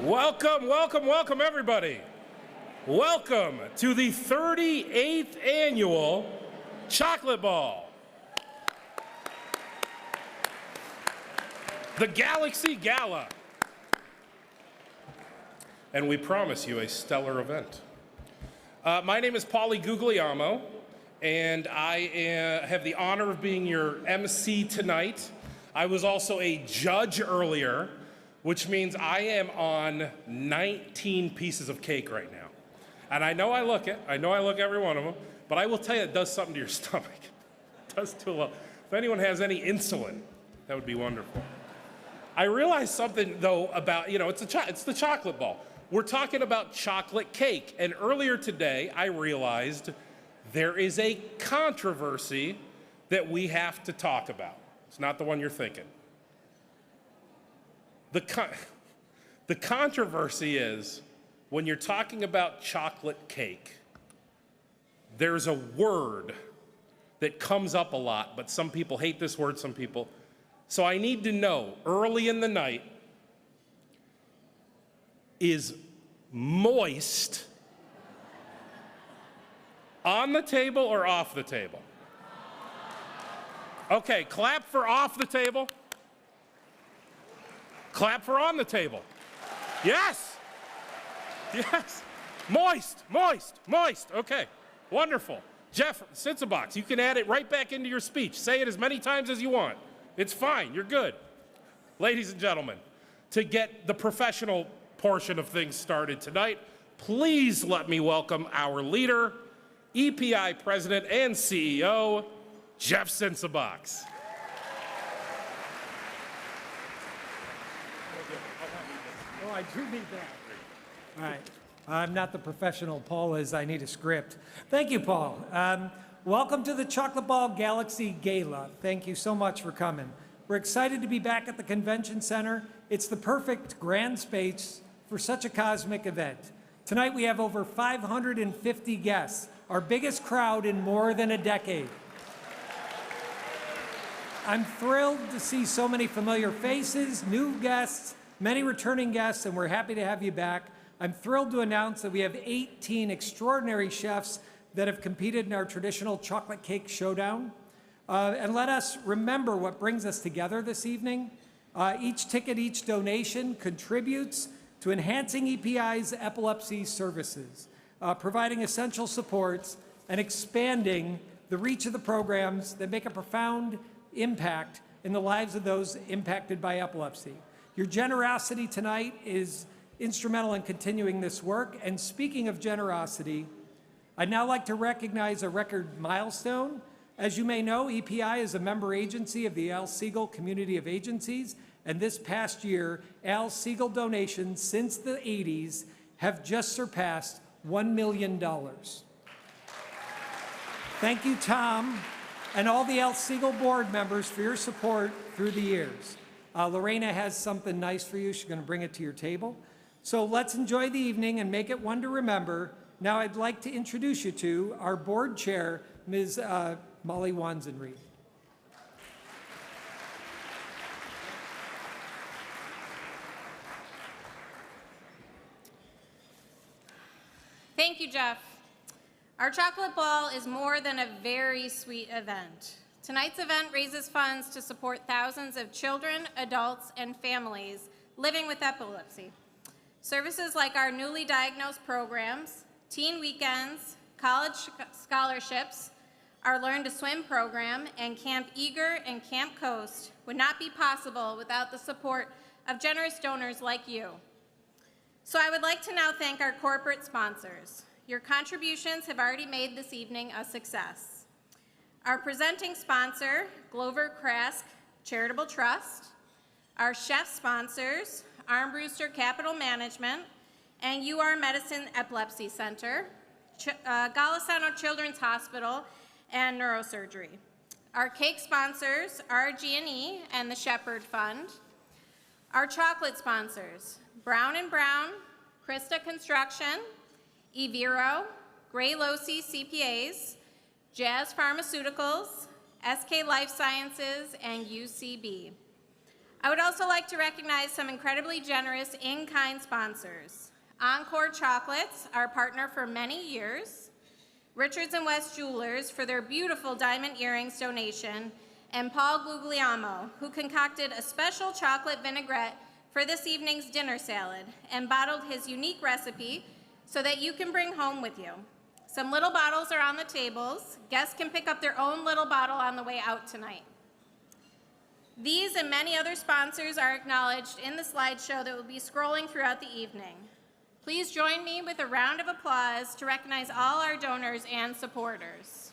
Welcome, welcome, welcome, everybody. Welcome to the 38th Annual Chocolate Ball. The Galaxy Gala. And we promise you a stellar event. My name is Paulie Guglielmo, and I have the honor of being your MC tonight. I was also a judge earlier, which means I am on 19 pieces of cake right now. And I know I look it, I know I look every one of them, but I will tell you it does something to your stomach. It does too a lot. If anyone has any insulin, that would be wonderful. I realized something though about, it's the chocolate ball. We're talking about chocolate cake, and earlier today I realized there is a controversy that we have to talk about. It's not the one you're thinking. The controversy is when you're talking about chocolate cake, there's a word that comes up a lot, but some people hate this word, some people. So I need to know, early in the night, is moist on the table or off the table? Okay, clap for off the table. Clap for on the table. Yes. Yes. Moist, moist, moist. Okay, wonderful. Jeff Sitzabox, you can add it right back into your speech. Say it as many times as you want. It's fine, you're good. Ladies and gentlemen, to get the professional portion of things started tonight, please let me welcome our leader, EPI President and CEO, Jeff Sitzabox. Oh, I do need that. All right. I'm not the professional Paul is. I need a script. Thank you, Paul. Welcome to the Chocolate Ball Galaxy Gala. Thank you so much for coming. We're excited to be back at the Convention Center. It's the perfect grand space for such a cosmic event. Tonight we have over 550 guests, our biggest crowd in more than a decade. I'm thrilled to see so many familiar faces, new guests, many returning guests, and we're happy to have you back. I'm thrilled to announce that we have 18 extraordinary chefs that have competed in our traditional chocolate cake showdown. And let us remember what brings us together this evening. Each ticket, each donation contributes to enhancing EPI's epilepsy services, providing essential supports, and expanding the reach of the programs that make a profound impact in the lives of those impacted by epilepsy. Your generosity tonight is instrumental in continuing this work. And speaking of generosity, I'd now like to recognize a record milestone. As you may know, EPI is a member agency of the Al Siegel Community of Agencies, and this past year, Al Siegel donations since the 80s have just surpassed $1 million. Thank you, Tom, and all the Al Siegel board members for your support through the years. Lorena has something nice for you. She's going to bring it to your table. So let's enjoy the evening and make it one to remember. Now I'd like to introduce you to our board chair, Ms. Molly Wanzenreed. Thank you, Jeff. Our Chocolate Ball is more than a very sweet event. Tonight's event raises funds to support thousands of children, adults, and families living with epilepsy. Services like our newly diagnosed programs, teen weekends, college scholarships, our Learn to Swim program, and Camp Eager and Camp Coast would not be possible without the support of generous donors like you. So I would like to now thank our corporate sponsors. Your contributions have already made this evening a success. Our presenting sponsor, Glover Krask Charitable Trust, our chef sponsors, Armbruster Capital Management, and UR Medicine Epilepsy Center, Golisano Children's Hospital, and Neurosurgery. Our cake sponsors, RG&E and the Shepherd Fund. Our chocolate sponsors, Brown & Brown, Krista Construction, Evero, Gray Losi CPAs, Jazz Pharmaceuticals, SK Life Sciences, and UCB. I would also like to recognize some incredibly generous in-kind sponsors. Encore Chocolates, our partner for many years, Richards and West Jewelers for their beautiful diamond earrings donation, and Paul Guglielmo, who concocted a special chocolate vinaigrette for this evening's dinner salad and bottled his unique recipe so that you can bring home with you. Some little bottles are on the tables. Guests can pick up their own little bottle on the way out tonight. These and many other sponsors are acknowledged in the slideshow that will be scrolling throughout the evening. Please join me with a round of applause to recognize all our donors and supporters.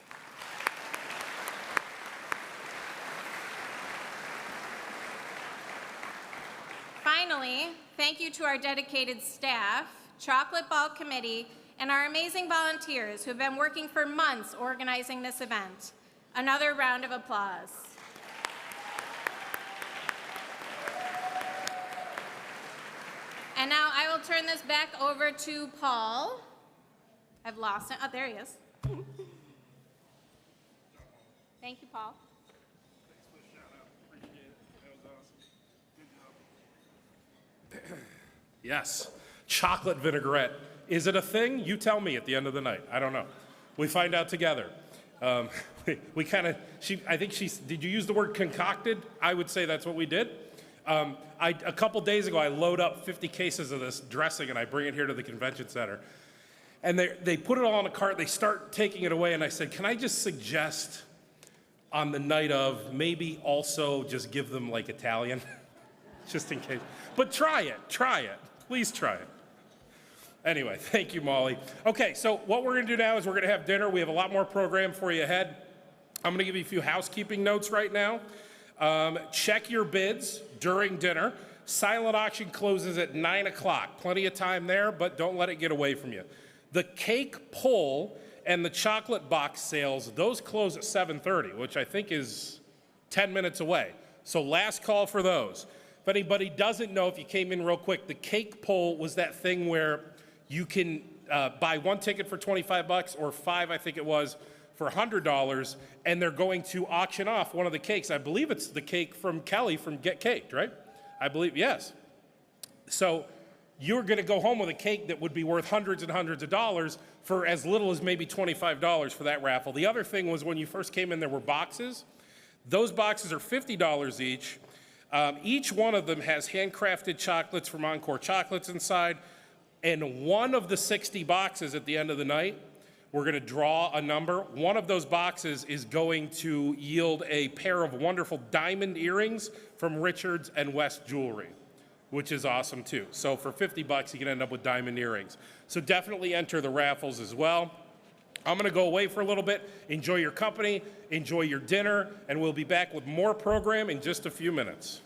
Finally, thank you to our dedicated staff, Chocolate Ball Committee, and our amazing volunteers who have been working for months organizing this event. Another round of applause. And now I will turn this back over to Paul. I've lost it. Oh, there he is. Thank you, Paul. Thanks for the shout out. Appreciate it. That was awesome. Good job. Yes, chocolate vinaigrette. Is it a thing? You tell me at the end of the night. I don't know. We find out together. We kind of, I think did you use the word concocted? I would say that's what we did. A couple days ago, I load up 50 cases of this dressing and I bring it here to the convention center. And they put it all in a cart, they start taking it away, and I said, can I just suggest on the night of, maybe also just give them like Italian, just in case. But try it, please try it. Anyway, thank you, Molly. Okay, so what we're gonna do now is we're gonna have dinner. We have a lot more program for you ahead. I'm gonna give you a few housekeeping notes right now. Check your bids during dinner. Silent auction closes at 9 o'clock. Plenty of time there, but don't let it get away from you. The cake pull and the chocolate box sales, those close at 7:30, which I think is 10 minutes away. So last call for those. If anybody doesn't know, if you came in real quick, the cake pull was that thing where you can buy one ticket for 25 bucks or 5, I think it was, for $100, and they're going to auction off one of the cakes. I believe it's the cake from Kelly from Get Caked, right? I believe, yes. So you're gonna go home with a cake that would be worth hundreds and hundreds of dollars for as little as maybe $25 for that raffle. The other thing was when you first came in, there were boxes. Those boxes are $50 each. Each one of them has handcrafted chocolates from Encore Chocolates inside, and one of the 60 boxes at the end of the night, we're gonna draw a number. One of those boxes is going to yield a pair of wonderful diamond earrings from Richards and West Jewelry, which is awesome too. So for 50 bucks, you can end up with diamond earrings. So definitely enter the raffles as well. I'm gonna go away for a little bit, enjoy your company, enjoy your dinner, and we'll be back with more program in just a few minutes.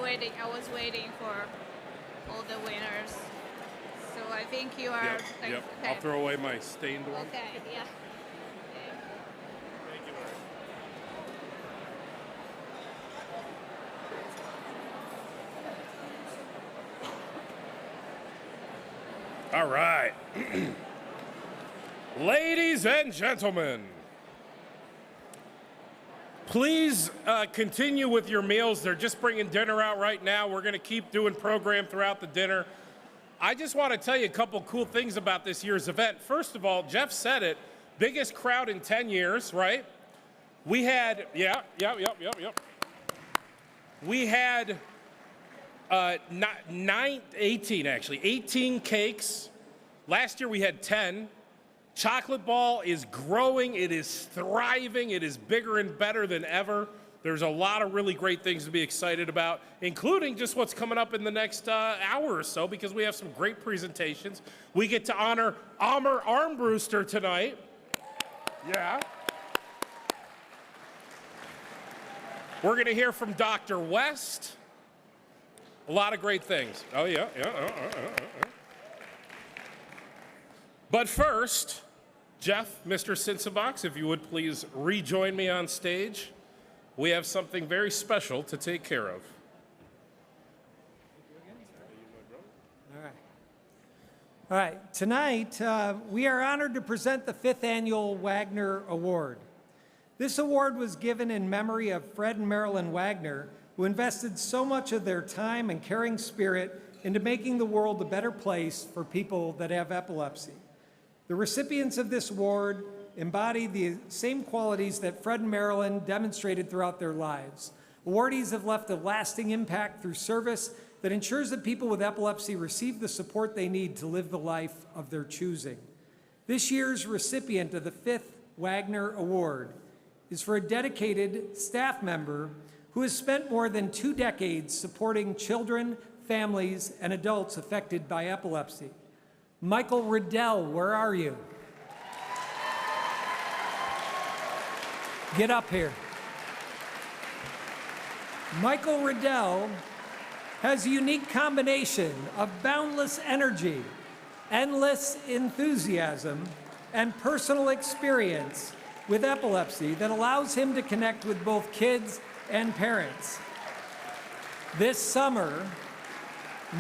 I was waiting for all the winners. So I think you are. Yep, like, yep. okay. I'll throw away my stained one. Okay, yeah. Thank you, Larry. All right. Ladies and gentlemen, please continue with your meals. They're just bringing dinner out right now. We're going to keep doing program throughout the dinner. I just want to tell you a couple cool things about this year's event. First of all, Jeff said it, biggest crowd in 10 years, right? We had, We had 18 cakes. Last year we had 10. Chocolate Ball is growing, it is thriving, it is bigger and better than ever. There's a lot of really great things to be excited about, including just what's coming up in the next hour or so, because we have some great presentations. We get to honor Amr Armbruster tonight. Yeah. We're going to hear from Dr. West. A lot of great things. Oh, yeah. But first, Jeff, Mr. Sinsabox, if you would please rejoin me on stage. We have something very special to take care of. All right. Tonight, we are honored to present the 5th Annual Wagner Award. This award was given in memory of Fred and Marilyn Wagner, who invested so much of their time and caring spirit into making the world a better place for people that have epilepsy. The recipients of this award embody the same qualities that Fred and Marilyn demonstrated throughout their lives. Awardees have left a lasting impact through service that ensures that people with epilepsy receive the support they need to live the life of their choosing. This year's recipient of the 5th Wagner Award is for a dedicated staff member who has spent more than 2 decades supporting children, families, and adults affected by epilepsy. Michael Riddell, where are you? Get up here. Michael Riddell has a unique combination of boundless energy, endless enthusiasm, and personal experience with epilepsy that allows him to connect with both kids and parents. This summer,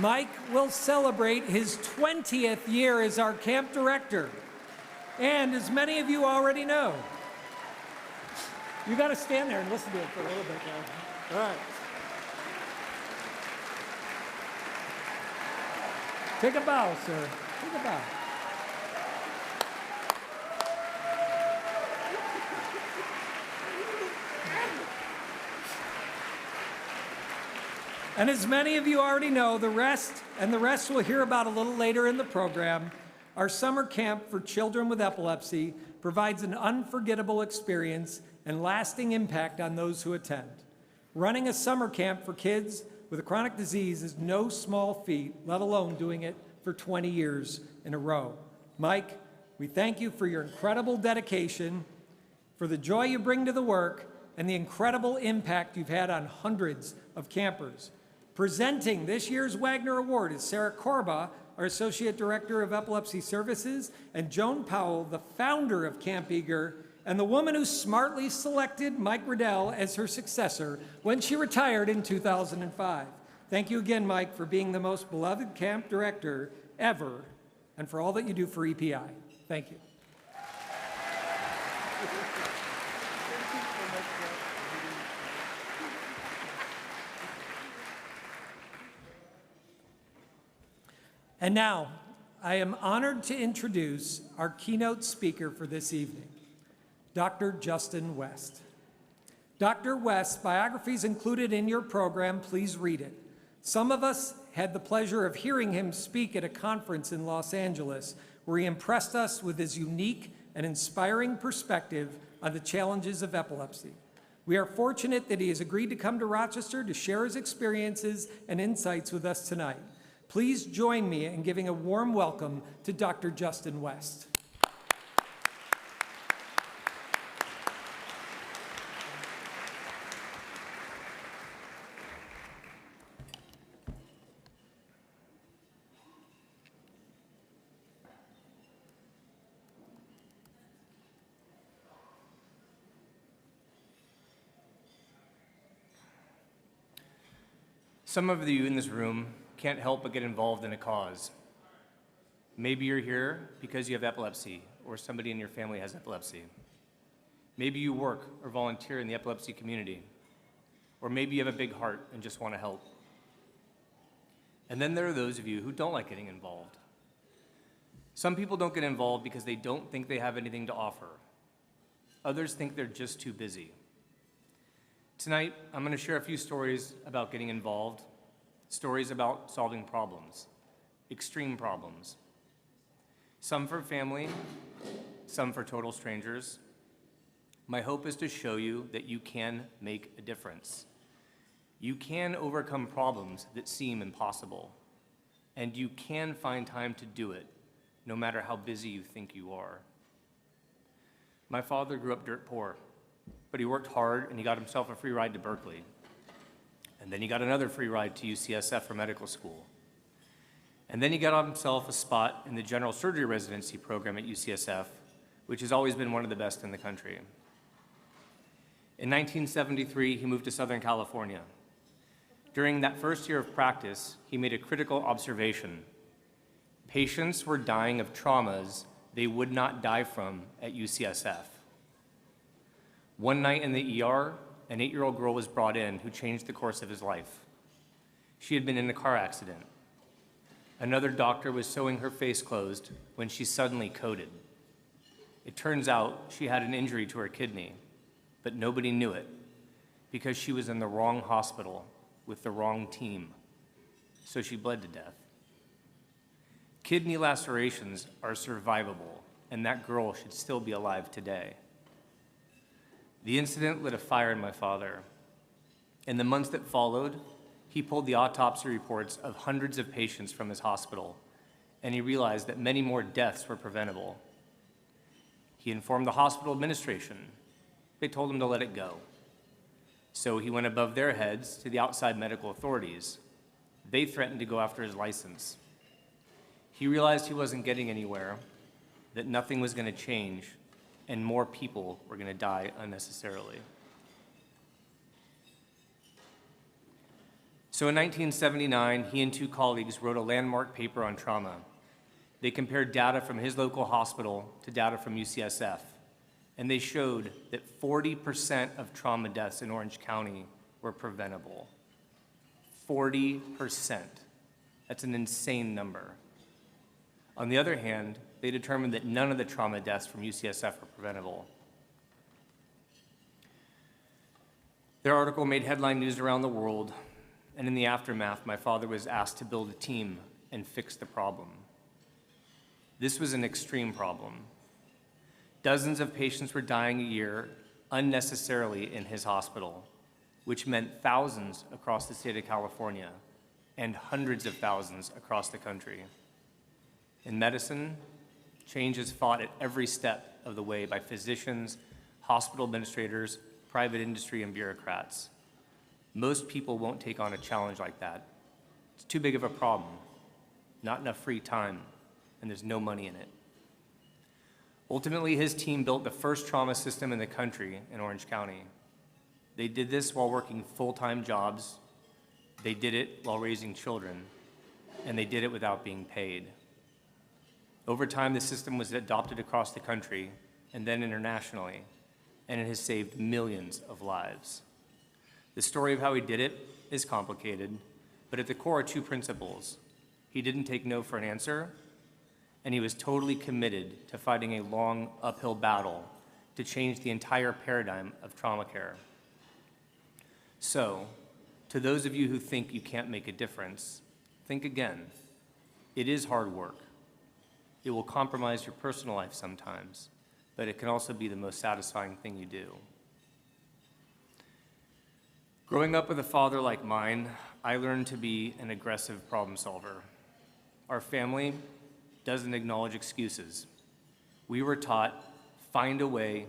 Mike will celebrate his 20th year as our camp director. And as many of you already know, you got to stand there and listen to it for a little bit, guys. All right. Take a bow, sir. Take a bow. And as many of you already know, the rest we'll hear about a little later in the program, our summer camp for children with epilepsy provides an unforgettable experience and lasting impact on those who attend. Running a summer camp for kids with a chronic disease is no small feat, let alone doing it for 20 years in a row. Mike, we thank you for your incredible dedication, for the joy you bring to the work, and the incredible impact you've had on hundreds of campers. Presenting this year's Wagner Award is Sarah Korba, our Associate Director of Epilepsy Services, and Joan Powell, the founder of Camp Eager, and the woman who smartly selected Mike Riddell as her successor when she retired in 2005. Thank you again, Mike, for being the most beloved camp director ever, and for all that you do for EPI. Thank you. And now, I am honored to introduce our keynote speaker for this evening, Dr. Justin West. Dr. West's biography is included in your program. Please read it. Some of us had the pleasure of hearing him speak at a conference in Los Angeles, where he impressed us with his unique and inspiring perspective on the challenges of epilepsy. We are fortunate that he has agreed to come to Rochester to share his experiences and insights with us tonight. Please join me in giving a warm welcome to Dr. Justin West. Some of you in this room can't help but get involved in a cause. Maybe you're here because you have epilepsy or somebody in your family has epilepsy. Maybe you work or volunteer in the epilepsy community. Or maybe you have a big heart and just want to help. And then there are those of you who don't like getting involved. Some people don't get involved because they don't think they have anything to offer. Others think they're just too busy. Tonight, I'm going to share a few stories about getting involved, stories about solving problems, extreme problems. Some for family, some for total strangers. My hope is to show you that you can make a difference. You can overcome problems that seem impossible, and you can find time to do it, no matter how busy you think you are. My father grew up dirt poor, but he worked hard and he got himself a free ride to Berkeley. And then he got another free ride to UCSF for medical school. And then he got himself a spot in the general surgery residency program at UCSF, which has always been one of the best in the country. In 1973, he moved to Southern California. During that first year of practice, he made a critical observation. Patients were dying of traumas they would not die from at UCSF. One night in the ER, an 8-year-old girl was brought in who changed the course of his life. She had been in a car accident. Another doctor was sewing her face closed when she suddenly coded. It turns out she had an injury to her kidney, but nobody knew it because she was in the wrong hospital with the wrong team, so she bled to death. Kidney lacerations are survivable, and that girl should still be alive today. The incident lit a fire in my father. In the months that followed, he pulled the autopsy reports of hundreds of patients from his hospital, and he realized that many more deaths were preventable. He informed the hospital administration. They told him to let it go. So he went above their heads to the outside medical authorities. They threatened to go after his license. He realized he wasn't getting anywhere, that nothing was going to change, and more people were going to die unnecessarily. So in 1979, he and 2 colleagues wrote a landmark paper on trauma. They compared data from his local hospital to data from UCSF, and they showed that 40% of trauma deaths in Orange County were preventable. 40%. That's an insane number. On the other hand, they determined that none of the trauma deaths from UCSF were preventable. Their article made headline news around the world, and in the aftermath, my father was asked to build a team and fix the problem. This was an extreme problem. Dozens of patients were dying a year unnecessarily in his hospital, which meant thousands across the state of California and hundreds of thousands across the country. In medicine, change is fought at every step of the way by physicians, hospital administrators, private industry, and bureaucrats. Most people won't take on a challenge like that. It's too big of a problem, not enough free time, and there's no money in it. Ultimately, his team built the first trauma system in the country in Orange County. They did this while working full-time jobs, they did it while raising children, and they did it without being paid. Over time, the system was adopted across the country and then internationally, and it has saved millions of lives. The story of how he did it is complicated, but at the core are 2 principles. He didn't take no for an answer, and he was totally committed to fighting a long uphill battle to change the entire paradigm of trauma care. So, to those of you who think you can't make a difference, think again. It is hard work. It will compromise your personal life sometimes, but it can also be the most satisfying thing you do. Growing up with a father like mine, I learned to be an aggressive problem solver. Our family doesn't acknowledge excuses. We were taught, find a way,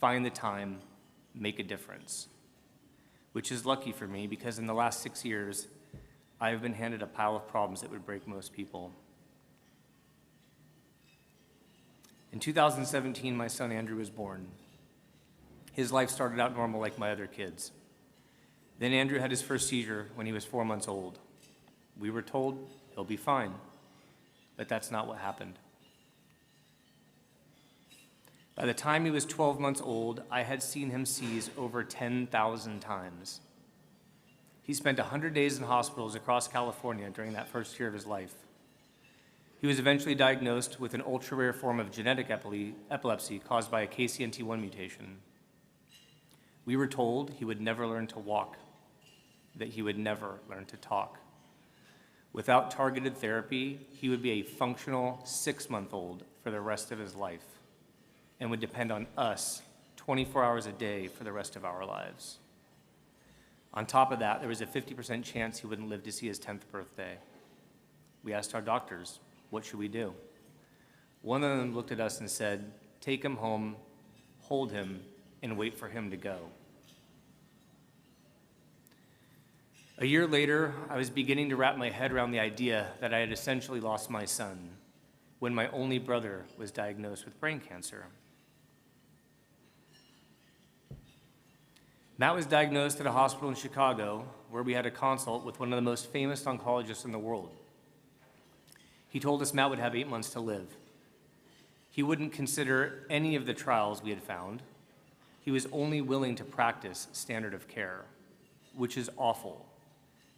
find the time, make a difference. Which is lucky for me because in the last 6 years, I have been handed a pile of problems that would break most people. In 2017, my son Andrew was born. His life started out normal like my other kids. Then Andrew had his first seizure when he was 4 months old. We were told he'll be fine, but that's not what happened. By the time he was 12 months old, I had seen him seize over 10,000 times. He spent 100 days in hospitals across California during that first year of his life. He was eventually diagnosed with an ultra-rare form of genetic epilepsy caused by a KCNT1 mutation. We were told he would never learn to walk, that he would never learn to talk. Without targeted therapy, he would be a functional 6-month-old for the rest of his life and would depend on us 24 hours a day for the rest of our lives. On top of that, there was a 50% chance he wouldn't live to see his 10th birthday. We asked our doctors, what should we do? One of them looked at us and said, take him home, hold him, and wait for him to go. A year later, I was beginning to wrap my head around the idea that I had essentially lost my son when my only brother was diagnosed with brain cancer. Matt was diagnosed at a hospital in Chicago where we had a consult with one of the most famous oncologists in the world. He told us Matt would have 8 months to live. He wouldn't consider any of the trials we had found. He was only willing to practice standard of care, which is awful,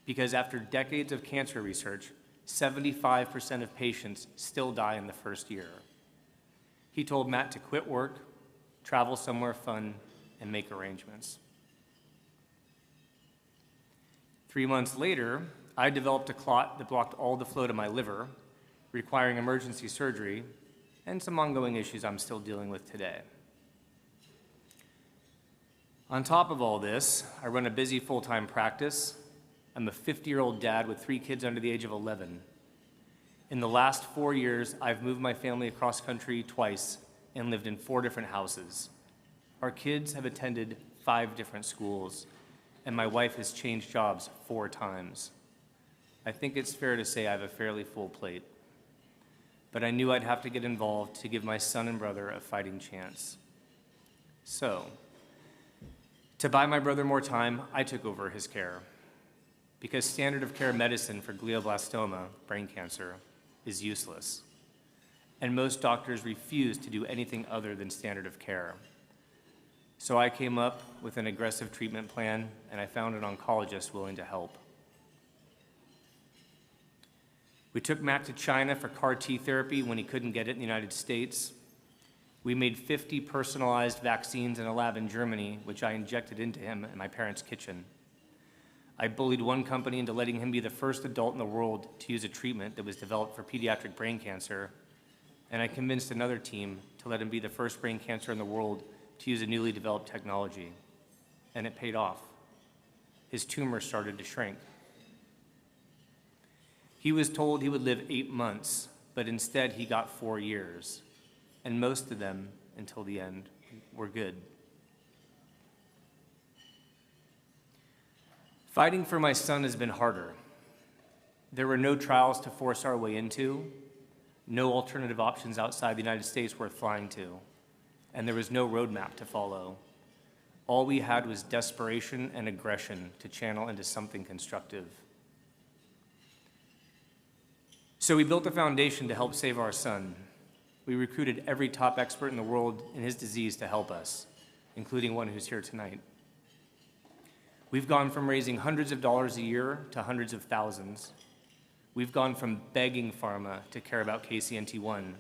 because after decades of cancer research, 75% of patients still die in the first year. He told Matt to quit work, travel somewhere fun, and make arrangements. 3 months later, I developed a clot that blocked all the flow to my liver, requiring emergency surgery and some ongoing issues I'm still dealing with today. On top of all this, I run a busy full-time practice. I'm a 50-year-old dad with 3 kids under the age of 11. In the last 4 years, I've moved my family across country twice and lived in 4 different houses. Our kids have attended 5 different schools, and my wife has changed jobs 4 times. I think it's fair to say I have a fairly full plate. But I knew I'd have to get involved to give my son and brother a fighting chance. So, to buy my brother more time, I took over his care. Because standard of care medicine for glioblastoma, brain cancer, is useless. And most doctors refuse to do anything other than standard of care. So I came up with an aggressive treatment plan, and I found an oncologist willing to help. We took Mac to China for CAR T therapy when he couldn't get it in the United States. We made 50 personalized vaccines in a lab in Germany, which I injected into him in my parents' kitchen. I bullied one company into letting him be the first adult in the world to use a treatment that was developed for pediatric brain cancer, and I convinced another team to let him be the first brain cancer in the world to use a newly developed technology, and it paid off. His tumor started to shrink. He was told he would live 8 months, but instead he got 4 years, and most of them, until the end, were good. Fighting for my son has been harder. There were no trials to force our way into, no alternative options outside the United States worth flying to, and there was no roadmap to follow. All we had was desperation and aggression to channel into something constructive. So we built a foundation to help save our son. We recruited every top expert in the world in his disease to help us, including one who's here tonight. We've gone from raising hundreds of dollars a year to hundreds of thousands. We've gone from begging pharma to care about KCNT1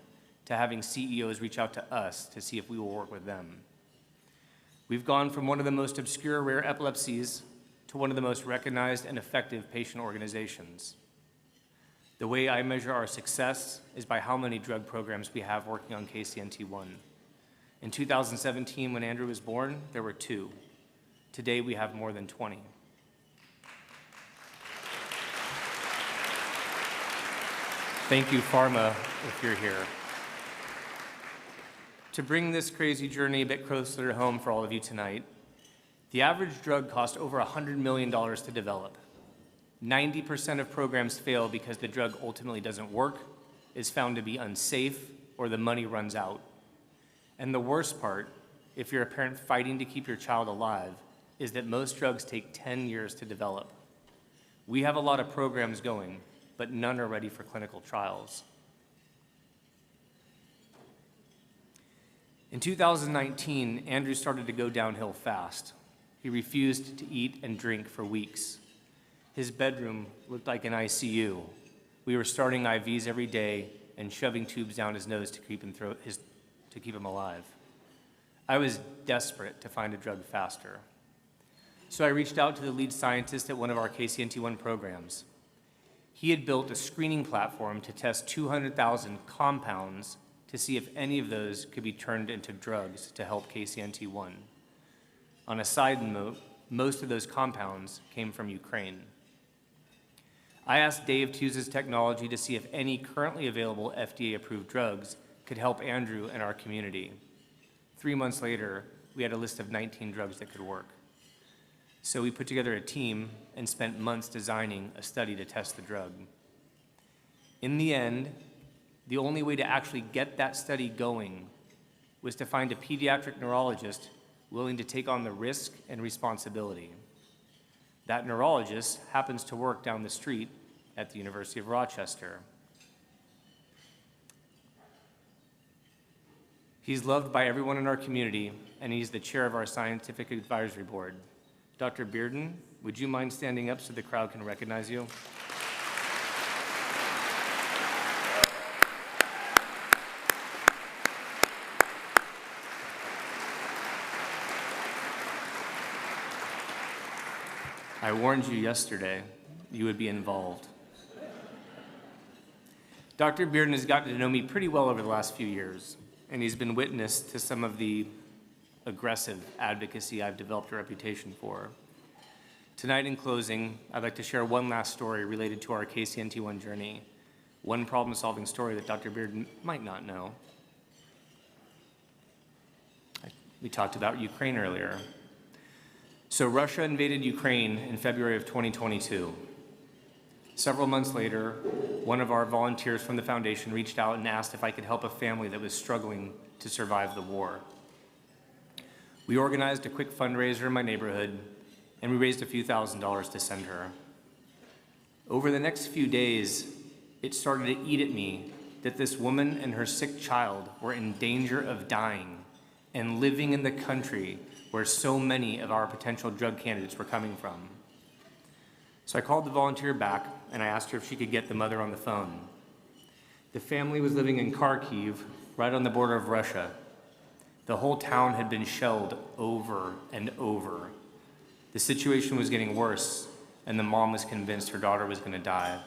to having CEOs reach out to us to see if we will work with them. We've gone from one of the most obscure rare epilepsies to one of the most recognized and effective patient organizations. The way I measure our success is by how many drug programs we have working on KCNT1. In 2017, when Andrew was born, there were 2. Today, we have more than 20. Thank you, pharma, if you're here. To bring this crazy journey a bit closer to home for all of you tonight, the average drug costs over $100 million to develop. 90% of programs fail because the drug ultimately doesn't work, is found to be unsafe, or the money runs out. And the worst part, if you're a parent fighting to keep your child alive, is that most drugs take 10 years to develop. We have a lot of programs going, but none are ready for clinical trials. In 2019, Andrew started to go downhill fast. He refused to eat and drink for weeks. His bedroom looked like an ICU. We were starting IVs every day and shoving tubes down his nose to keep him alive. I was desperate to find a drug faster. So I reached out to the lead scientist at one of our KCNT1 programs. He had built a screening platform to test 200,000 compounds to see if any of those could be turned into drugs to help KCNT1. On a side note, most of those compounds came from Ukraine. I asked Dave to use his technology to see if any currently available FDA-approved drugs could help Andrew and our community. 3 months later, we had a list of 19 drugs that could work. So we put together a team and spent months designing a study to test the drug. In the end, the only way to actually get that study going was to find a pediatric neurologist willing to take on the risk and responsibility. That neurologist happens to work down the street at the University of Rochester. He's loved by everyone in our community, and he's the chair of our scientific advisory board. Dr. Bearden, would you mind standing up so the crowd can recognize you? I warned you yesterday you would be involved. Dr. Bearden has gotten to know me pretty well over the last few years, and he's been witness to some of the aggressive advocacy I've developed a reputation for. Tonight in closing, I'd like to share one last story related to our KCNT1 journey, one problem-solving story that Dr. Bearden might not know. We talked about Ukraine earlier. So Russia invaded Ukraine in February of 2022. Several months later, one of our volunteers from the foundation reached out and asked if I could help a family that was struggling to survive the war. We organized a quick fundraiser in my neighborhood, and we raised a few $1,000s to send her. Over the next few days, it started to eat at me that this woman and her sick child were in danger of dying and living in the country where so many of our potential drug candidates were coming from. So I called the volunteer back, and I asked her if she could get the mother on the phone. The family was living in Kharkiv, right on the border of Russia. The whole town had been shelled over and over. The situation was getting worse, and the mom was convinced her daughter was going to die.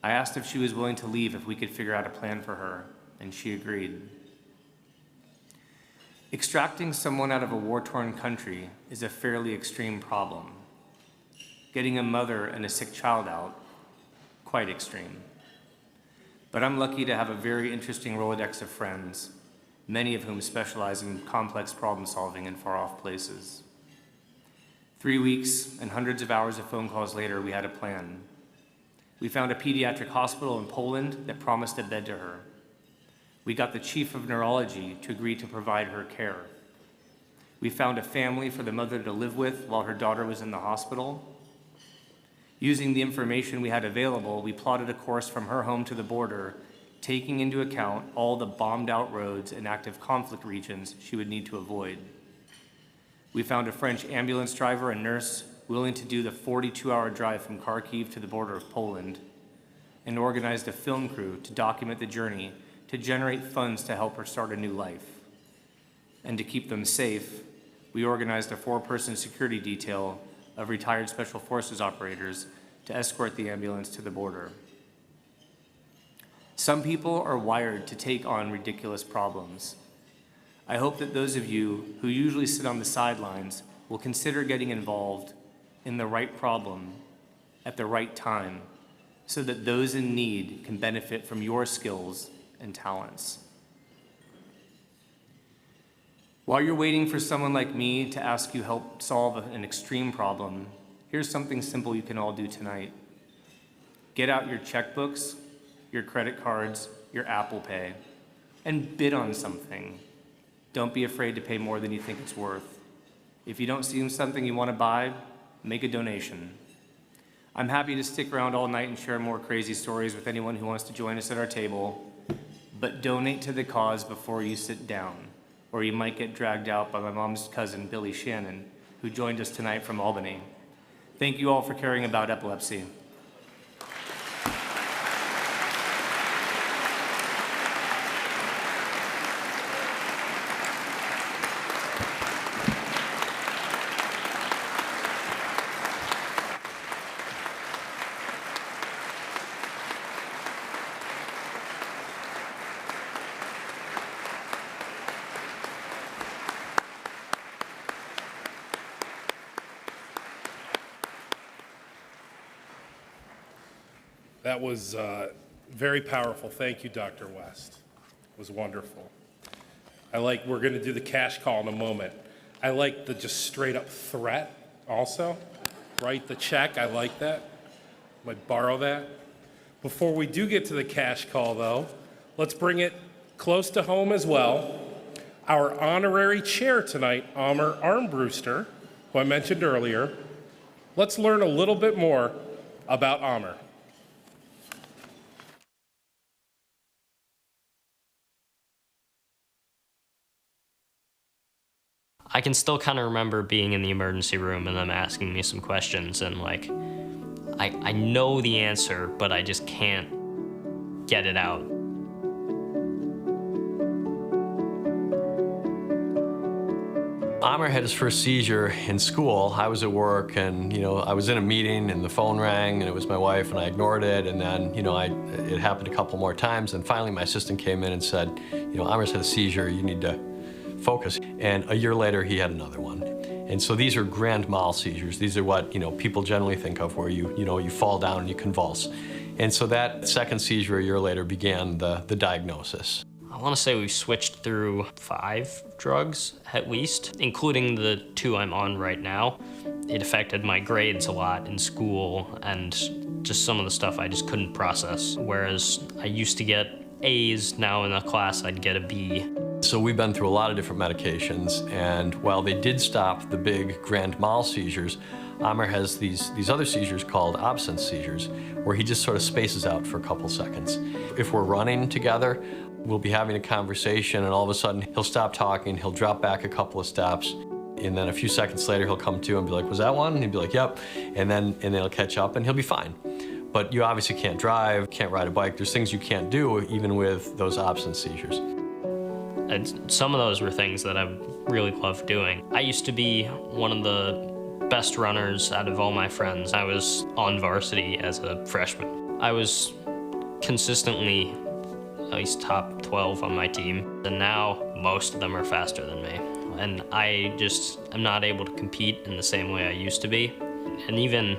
I asked if she was willing to leave if we could figure out a plan for her, and she agreed. Extracting someone out of a war-torn country is a fairly extreme problem. Getting a mother and a sick child out, quite extreme. But I'm lucky to have a very interesting Rolodex of friends, many of whom specialize in complex problem solving in far-off places. 3 weeks and hundreds of hours of phone calls later, we had a plan. We found a pediatric hospital in Poland that promised a bed to her. We got the chief of neurology to agree to provide her care. We found a family for the mother to live with while her daughter was in the hospital. Using the information we had available, we plotted a course from her home to the border, taking into account all the bombed-out roads and active conflict regions she would need to avoid. We found a French ambulance driver and nurse willing to do the 42-hour drive from Kharkiv to the border of Poland, and organized a film crew to document the journey to generate funds to help her start a new life. And to keep them safe, we organized a 4-person security detail of retired Special Forces operators to escort the ambulance to the border. Some people are wired to take on ridiculous problems. I hope that those of you who usually sit on the sidelines will consider getting involved in the right problem at the right time so that those in need can benefit from your skills and talents. While you're waiting for someone like me to ask you help solve an extreme problem, here's something simple you can all do tonight. Get out your checkbooks, your credit cards, your Apple Pay, and bid on something. Don't be afraid to pay more than you think it's worth. If you don't see something you want to buy, make a donation. I'm happy to stick around all night and share more crazy stories with anyone who wants to join us at our table, but donate to the cause before you sit down, or you might get dragged out by my mom's cousin, Billy Shannon, who joined us tonight from Albany. Thank you all for caring about epilepsy. That was very powerful. Thank you, Dr. West. It was wonderful. We're going to do the cash call in a moment. I like the just straight up threat also. Write the check. I like that. Might borrow that. Before we do get to the cash call, though, let's bring it close to home as well. Our honorary chair tonight, Amr Armbruster, who I mentioned earlier. Let's learn a little bit more about Amr. I can still kind of remember being in the emergency room and them asking me some questions, and like, I know the answer, but I just can't get it out. Amr had his first seizure in school. I was at work, and I was in a meeting and the phone rang, and it was my wife, and I ignored it, and then it happened a couple more times, and finally my assistant came in and said, Amr's had a seizure, you need to focus. And a year later, he had another one. And so these are grand mal seizures. These are what people generally think of, where you fall down and you convulse. And so that second seizure a year later began the diagnosis. I want to say we switched through 5 drugs at least, including the 2 I'm on right now. It affected my grades a lot in school and just some of the stuff I just couldn't process. Whereas I used to get A's, now in a class I'd get a B. So we've been through a lot of different medications, and while they did stop the big grand mal seizures, Amr has these other seizures called absence seizures, where he just sort of spaces out for a couple seconds. If we're running together, we'll be having a conversation, and all of a sudden he'll stop talking, he'll drop back a couple of steps, and then a few seconds later he'll come to and be like, was that one? And he'd be like, yep, and then he'll catch up and he'll be fine. But you obviously can't drive, can't ride a bike. There's things you can't do even with those absence seizures. And some of those were things that I really loved doing. I used to be one of the best runners out of all my friends. I was on varsity as a freshman. I was consistently at least top 12 on my team, and now most of them are faster than me. And I'm not able to compete in the same way I used to be. And even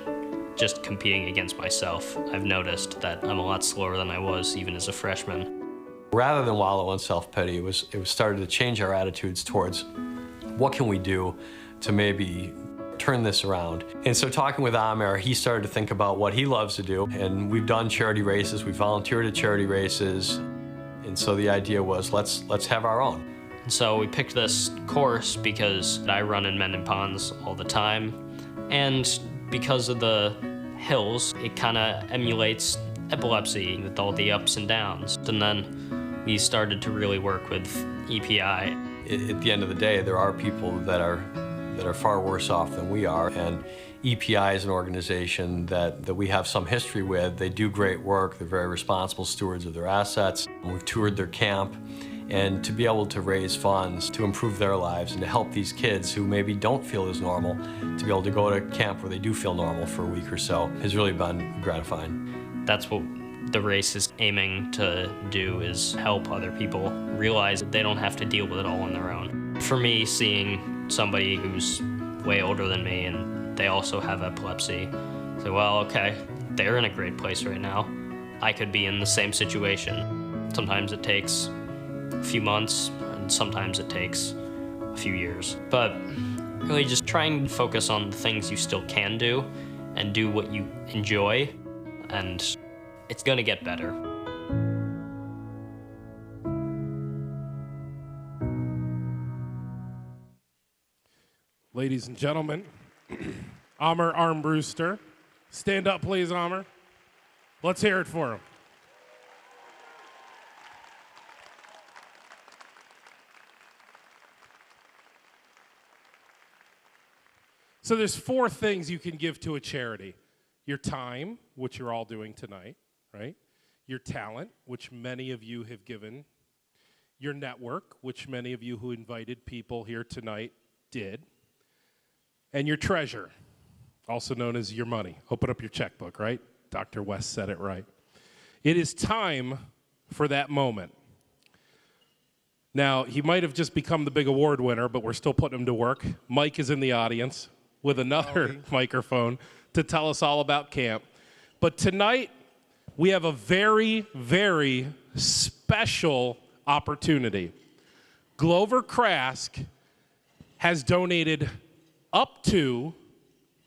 just competing against myself, I've noticed that I'm a lot slower than I was even as a freshman. Rather than wallow in self-pity, it was started to change our attitudes towards what can we do to maybe turn this around. And so talking with Amr, he started to think about what he loves to do, and we've done charity races, we've volunteered at charity races, and so the idea was let's have our own. So we picked this course because I run in Mendon Ponds all the time, and because of the hills, it kind of emulates epilepsy with all the ups and downs. And then we started to really work with EPI. At the end of the day, there are people that are far worse off than we are, and EPI is an organization that we have some history with. They do great work. They're very responsible stewards of their assets. We've toured their camp, and to be able to raise funds to improve their lives and to help these kids who maybe don't feel as normal, to be able to go to camp where they do feel normal for a week or so has really been gratifying. That's what the race is aiming to do, is help other people realize that they don't have to deal with it all on their own. For me, seeing somebody who's way older than me and they also have epilepsy, say, well, okay, they're in a great place right now. I could be in the same situation. Sometimes it takes a few months, and sometimes it takes a few years. But really just trying to focus on the things you still can do and do what you enjoy, and it's gonna get better. Ladies and gentlemen, Amr Armbruster. Stand up, please, Amr. Let's hear it for him. So there's 4 things you can give to a charity. Your time, which you're all doing tonight, right? Your talent, which many of you have given. Your network, which many of you who invited people here tonight did. And your treasure, also known as your money. Open up your checkbook, right? Dr. West said it right. It is time for that moment. Now, he might have just become the big award winner, but we're still putting him to work. Mike is in the audience with another microphone to tell us all about camp. But tonight, we have a very, very special opportunity. Glover Krask has donated up to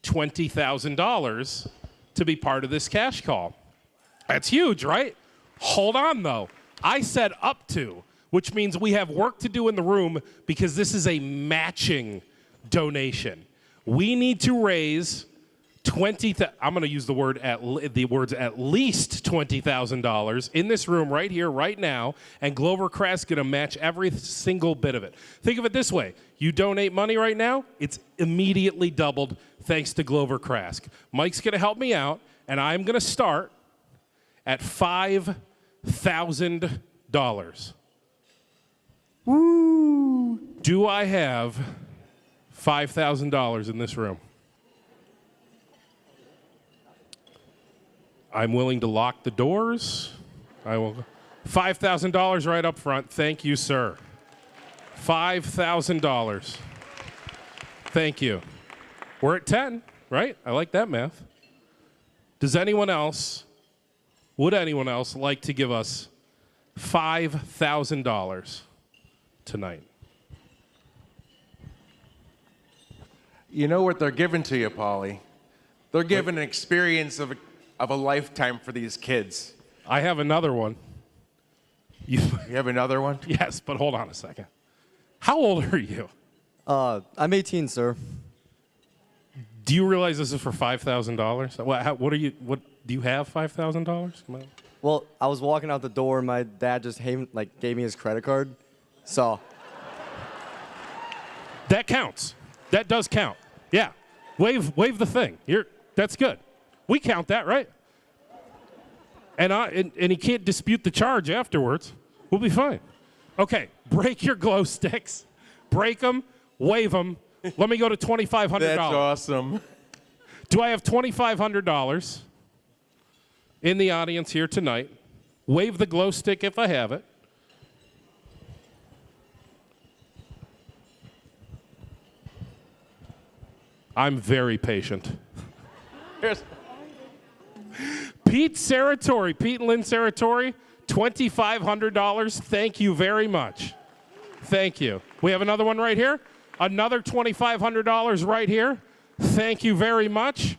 $20,000 to be part of this cash call. That's huge, right? Hold on, though. I said up to, which means we have work to do in the room because this is a matching donation. We need to raise I'm going to use the words at least $20,000 in this room right here, right now, and Glover Krask is going to match every single bit of it. Think of it this way. You donate money right now, it's immediately doubled thanks to Glover Krask. Mike's going to help me out, and I'm going to start at $5,000. Woo! Do I have $5,000 in this room? I'm willing to lock the doors. I will. $5,000 right up front. Thank you, sir. $5,000. Thank you. We're at 10, right? I like that math. Would anyone else like to give us $5,000 tonight? You know what they're giving to you, Paulie? They're giving an experience of a lifetime for these kids. I have another one. You have another one? Yes, but hold on a second. How old are you? I'm 18, sir. Do you realize this is for $5,000? What do you have $5,000? Well, I was walking out the door, and my dad just gave me his credit card. So that counts. That does count. Yeah. Wave the thing. That's good. We count that, right? And he can't dispute the charge afterwards. We'll be fine. Okay, break your glow sticks. Break them, wave them. Let me go to $2,500. That's awesome. Do I have $2,500 in the audience here tonight? Wave the glow stick if I have it. I'm very patient. Pete Saratori, Pete and Lynn Saratori, $2,500. Thank you very much. Thank you. We have another one right here. Another $2,500 right here. Thank you very much.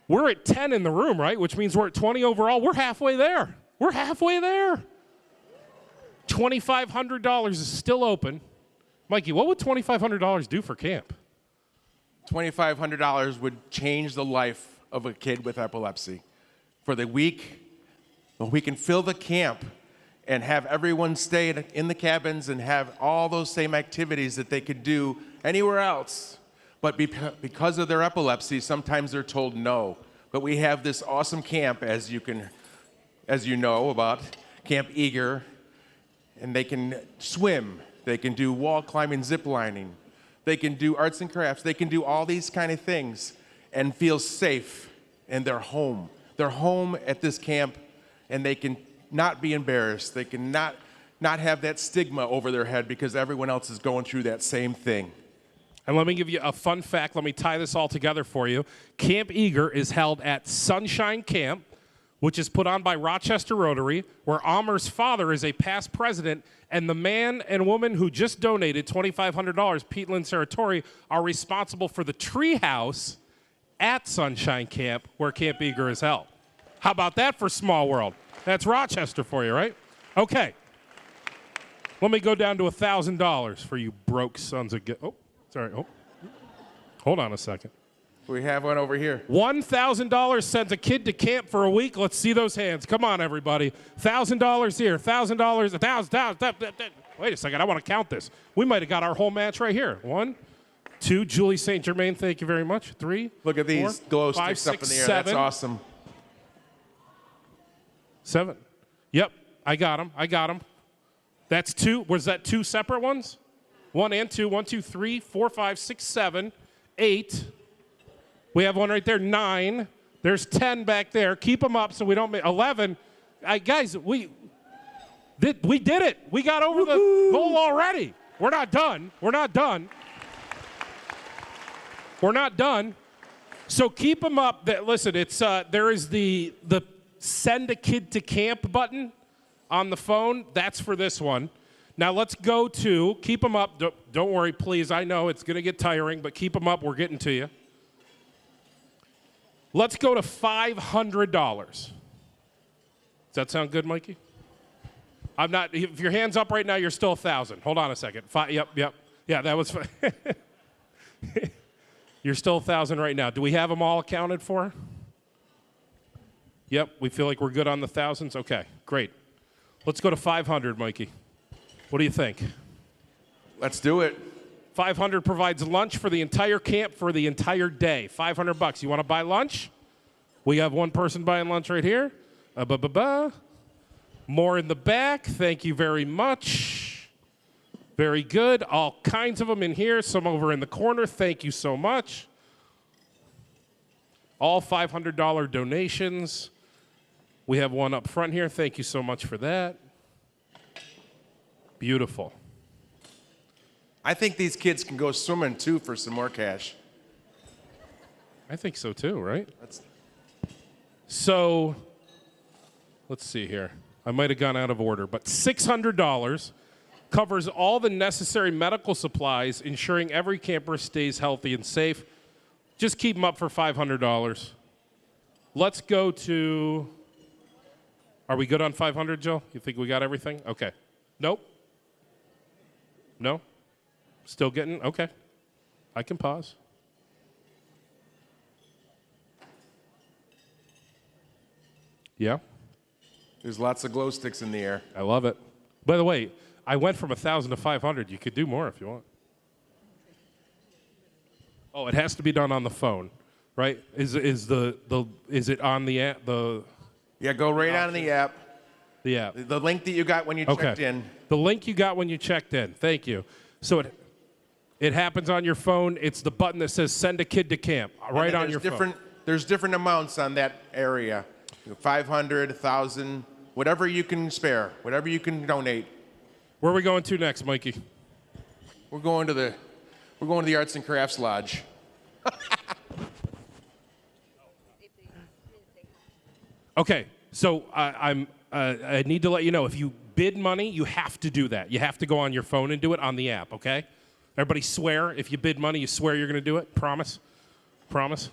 We're at 10 in the room, right? Which means we're at 20 overall. We're halfway there. We're halfway there. $2,500 is still open. Mikey, what would $2,500 do for camp? $2,500 would change the life of a kid with epilepsy. For the week, we can fill the camp and have everyone stay in the cabins and have all those same activities that they could do anywhere else. But because of their epilepsy, sometimes they're told no. But we have this awesome camp, as you know about, Camp Eager, and they can swim, they can do wall climbing, zip lining, they can do arts and crafts, they can do all these kind of things and feel safe in their home. They're home at this camp, and they can not be embarrassed. They can not have that stigma over their head because everyone else is going through that same thing. And let me give you a fun fact. Let me tie this all together for you. Camp Eager is held at Sunshine Camp, which is put on by Rochester Rotary, where Amr's father is a past president, and the man and woman who just donated $2,500, Pete and Lynn Saratori, are responsible for the tree house at Sunshine Camp, where Camp Eager is held. How about that for small world? That's Rochester for you, right? Okay. Let me go down to $1,000 for you broke sons of... Oh, sorry. Oh, Hold on a second. We have one over here. $1,000 sends a kid to camp for a week. Let's see those hands. Come on, everybody. $1,000 here. $1,000. $1,000. Wait a second. I want to count this. We might have got our whole match right here. 1, 2. Julie St. Germain, thank you very much. 3. Look at these 4, glow 5, sticks up 6, in the air. 7. That's awesome. 7. Yep, I got them. That's 2. Was that 2 separate ones? 1 and 2. 1, 2, 3, 4, 5, 6, 7, 8. We have one right there. 9. There's 10 back there. Keep them up so we don't make 11. Guys, we did it. We got over the goal already. We're not done. So keep them up. Listen, it's there is the send a kid to camp button on the phone. That's for this one. Now let's go to keep them up. Don't worry, please. I know it's going to get tiring, but keep them up. We're getting to you. Let's go to $500. Does that sound good, Mikey? I'm not. If your hand's up right now, you're still 1,000. Hold on a second. Yep. Yeah, that was. You're still 1,000 right now. Do we have them all accounted for? Yep. We feel like we're good on the thousands. Okay, great. Let's go to 500, Mikey. What do you think? Let's do it. 500 provides lunch for the entire camp for the entire day. $500. You want to buy lunch? We have one person buying lunch right here. More in the back. Thank you very much. Very good. All kinds of them in here. Some over in the corner. Thank you so much. All $500 donations. We have one up front here. Thank you so much for that. Beautiful. I think these kids can go swimming, too, for some more cash. I think so, too, right? So, let's see here. I might have gone out of order, but $600 covers all the necessary medical supplies, ensuring every camper stays healthy and safe. Just keep them up for $500. Let's go to, are we good on 500, Jill? You think we got everything? Okay. Nope. No? Still getting, okay. I can pause. Yeah? There's lots of glow sticks in the air. I love it. By the way, I went from 1,000 to 500. You could do more if you want. Oh, it has to be done on the phone, right? Is it on the app? Yeah, go right on the app. The app. The link that you got when you checked in. The link you got when you checked in. Thank you. So it happens on your phone. It's the button that says send a kid to camp right on your phone. There's different amounts on that area. 500, 1,000, whatever you can spare, whatever you can donate. Where are we going to next, Mikey? We're going to the Arts and Crafts Lodge. Okay, so I need to let you know, if you bid money, you have to do that. You have to go on your phone and do it on the app, okay? Everybody swear, if you bid money, you swear you're going to do it? Promise? Promise?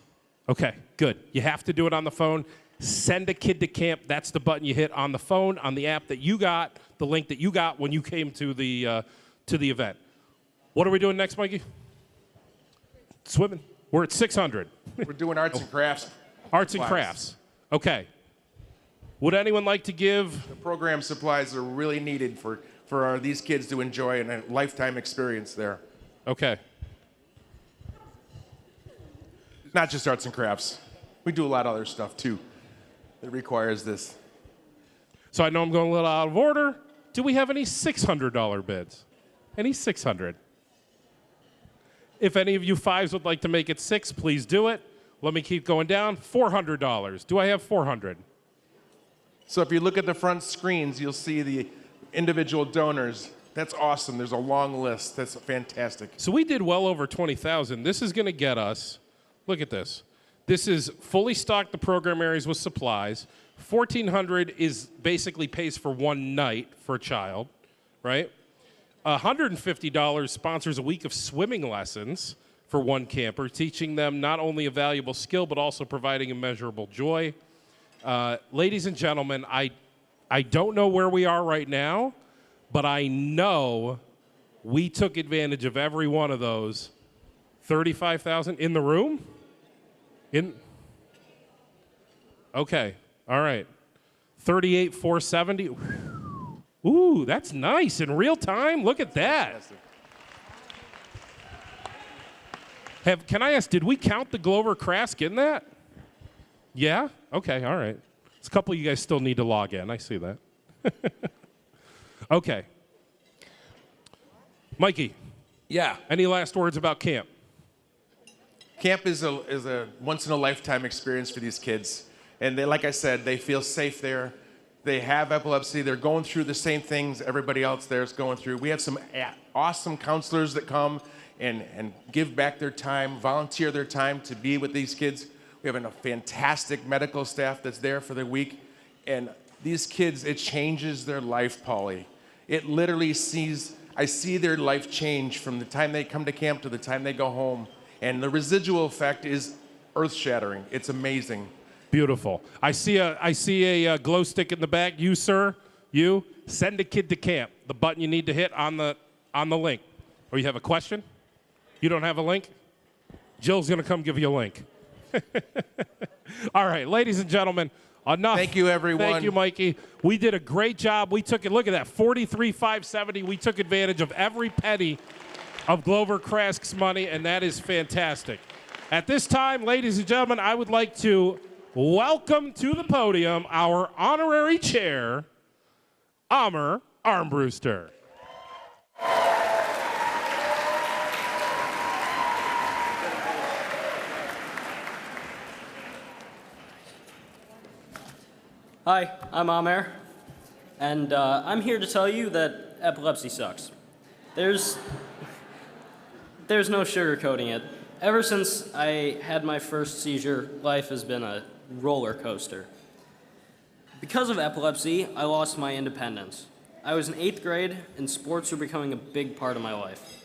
Okay, good. You have to do it on the phone. Send a kid to camp. That's the button you hit on the phone, on the app that you got, the link that you got when you came to the event. What are we doing next, Mikey? Swimming. We're at 600. We're doing arts and crafts. Arts and crafts. Okay. Would anyone like to give? The program supplies are really needed for these kids to enjoy a lifetime experience there. Okay. Not just arts and crafts. We do a lot of other stuff, too, that requires this. So I know I'm going a little out of order. Do we have any $600 bids? Any 600? If any of you fives would like to make it 6, please do it. Let me keep going down. $400. Do I have 400? So if you look at the front screens, you'll see the individual donors. That's awesome. There's a long list. That's fantastic. So we did well over 20,000. This is going to get us, look at this. This is fully stocked the program areas with supplies. $1,400 is basically pays for one night for a child, right? $150 sponsors a week of swimming lessons for one camper, teaching them not only a valuable skill, but also providing immeasurable joy. Ladies and gentlemen, I don't know where we are right now, but I know we took advantage of every one of those 35,000 in the room? Okay, all right. 38,470. Ooh, that's nice in real time. Look at that. Can I ask, did we count the Glover Krask in that? Yeah? Okay, all right. There's a couple of you guys still need to log in. I see that. Okay. Mikey. Yeah. Any last words about camp? Camp is a once-in-a-lifetime experience for these kids. And they, like I said, they feel safe there. They have epilepsy. They're going through the same things everybody else there is going through. We have some awesome counselors that come and give back their time, volunteer their time to be with these kids. We have a fantastic medical staff that's there for the week. And these kids, it changes their life, Paulie. It literally I see their life change from the time they come to camp to the time they go home. And the residual effect is earth-shattering. It's amazing. Beautiful. I see a glow stick in the back. You, sir, you send a kid to camp. The button you need to hit on the link. Or you have a question? You don't have a link? Jill's going to come give you a link. All right, ladies and gentlemen, enough. Thank you, everyone. Thank you, Mikey. We did a great job. We took it. Look at that, 43,570. We took advantage of every penny of Glover Krask's money, and that is fantastic. At this time, ladies and gentlemen, I would like to welcome to the podium our honorary chair, Amr Armbruster. Hi, I'm Amer, and I'm here to tell you that epilepsy sucks. There's no sugarcoating it. Ever since I had my first seizure, life has been a roller coaster. Because of epilepsy, I lost my independence. I was in 8th grade, and sports were becoming a big part of my life.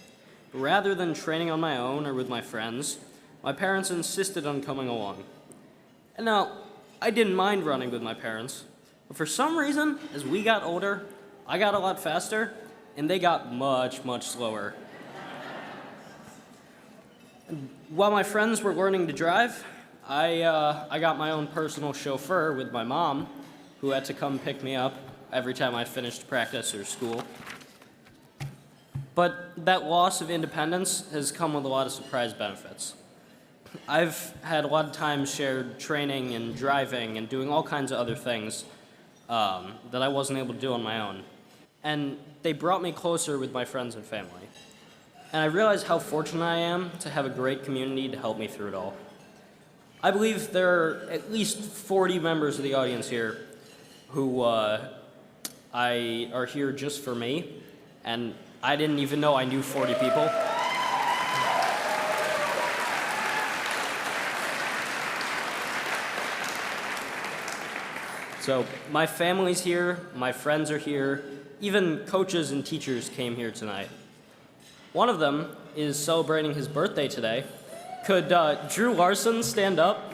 But rather than training on my own or with my friends, my parents insisted on coming along. And now, I didn't mind running with my parents, but for some reason, as we got older, I got a lot faster, and they got much, much slower. While my friends were learning to drive, I got my own personal chauffeur with my mom, who had to come pick me up every time I finished practice or school. But that loss of independence has come with a lot of surprise benefits. I've had a lot of time shared training and driving and doing all kinds of other things that I wasn't able to do on my own. And they brought me closer with my friends and family. And I realized how fortunate I am to have a great community to help me through it all. I believe there are at least 40 members of the audience here who are here just for me, and I didn't even know I knew 40 people. So my family's here, my friends are here, even coaches and teachers came here tonight. One of them is celebrating his birthday today. Could Drew Larson stand up?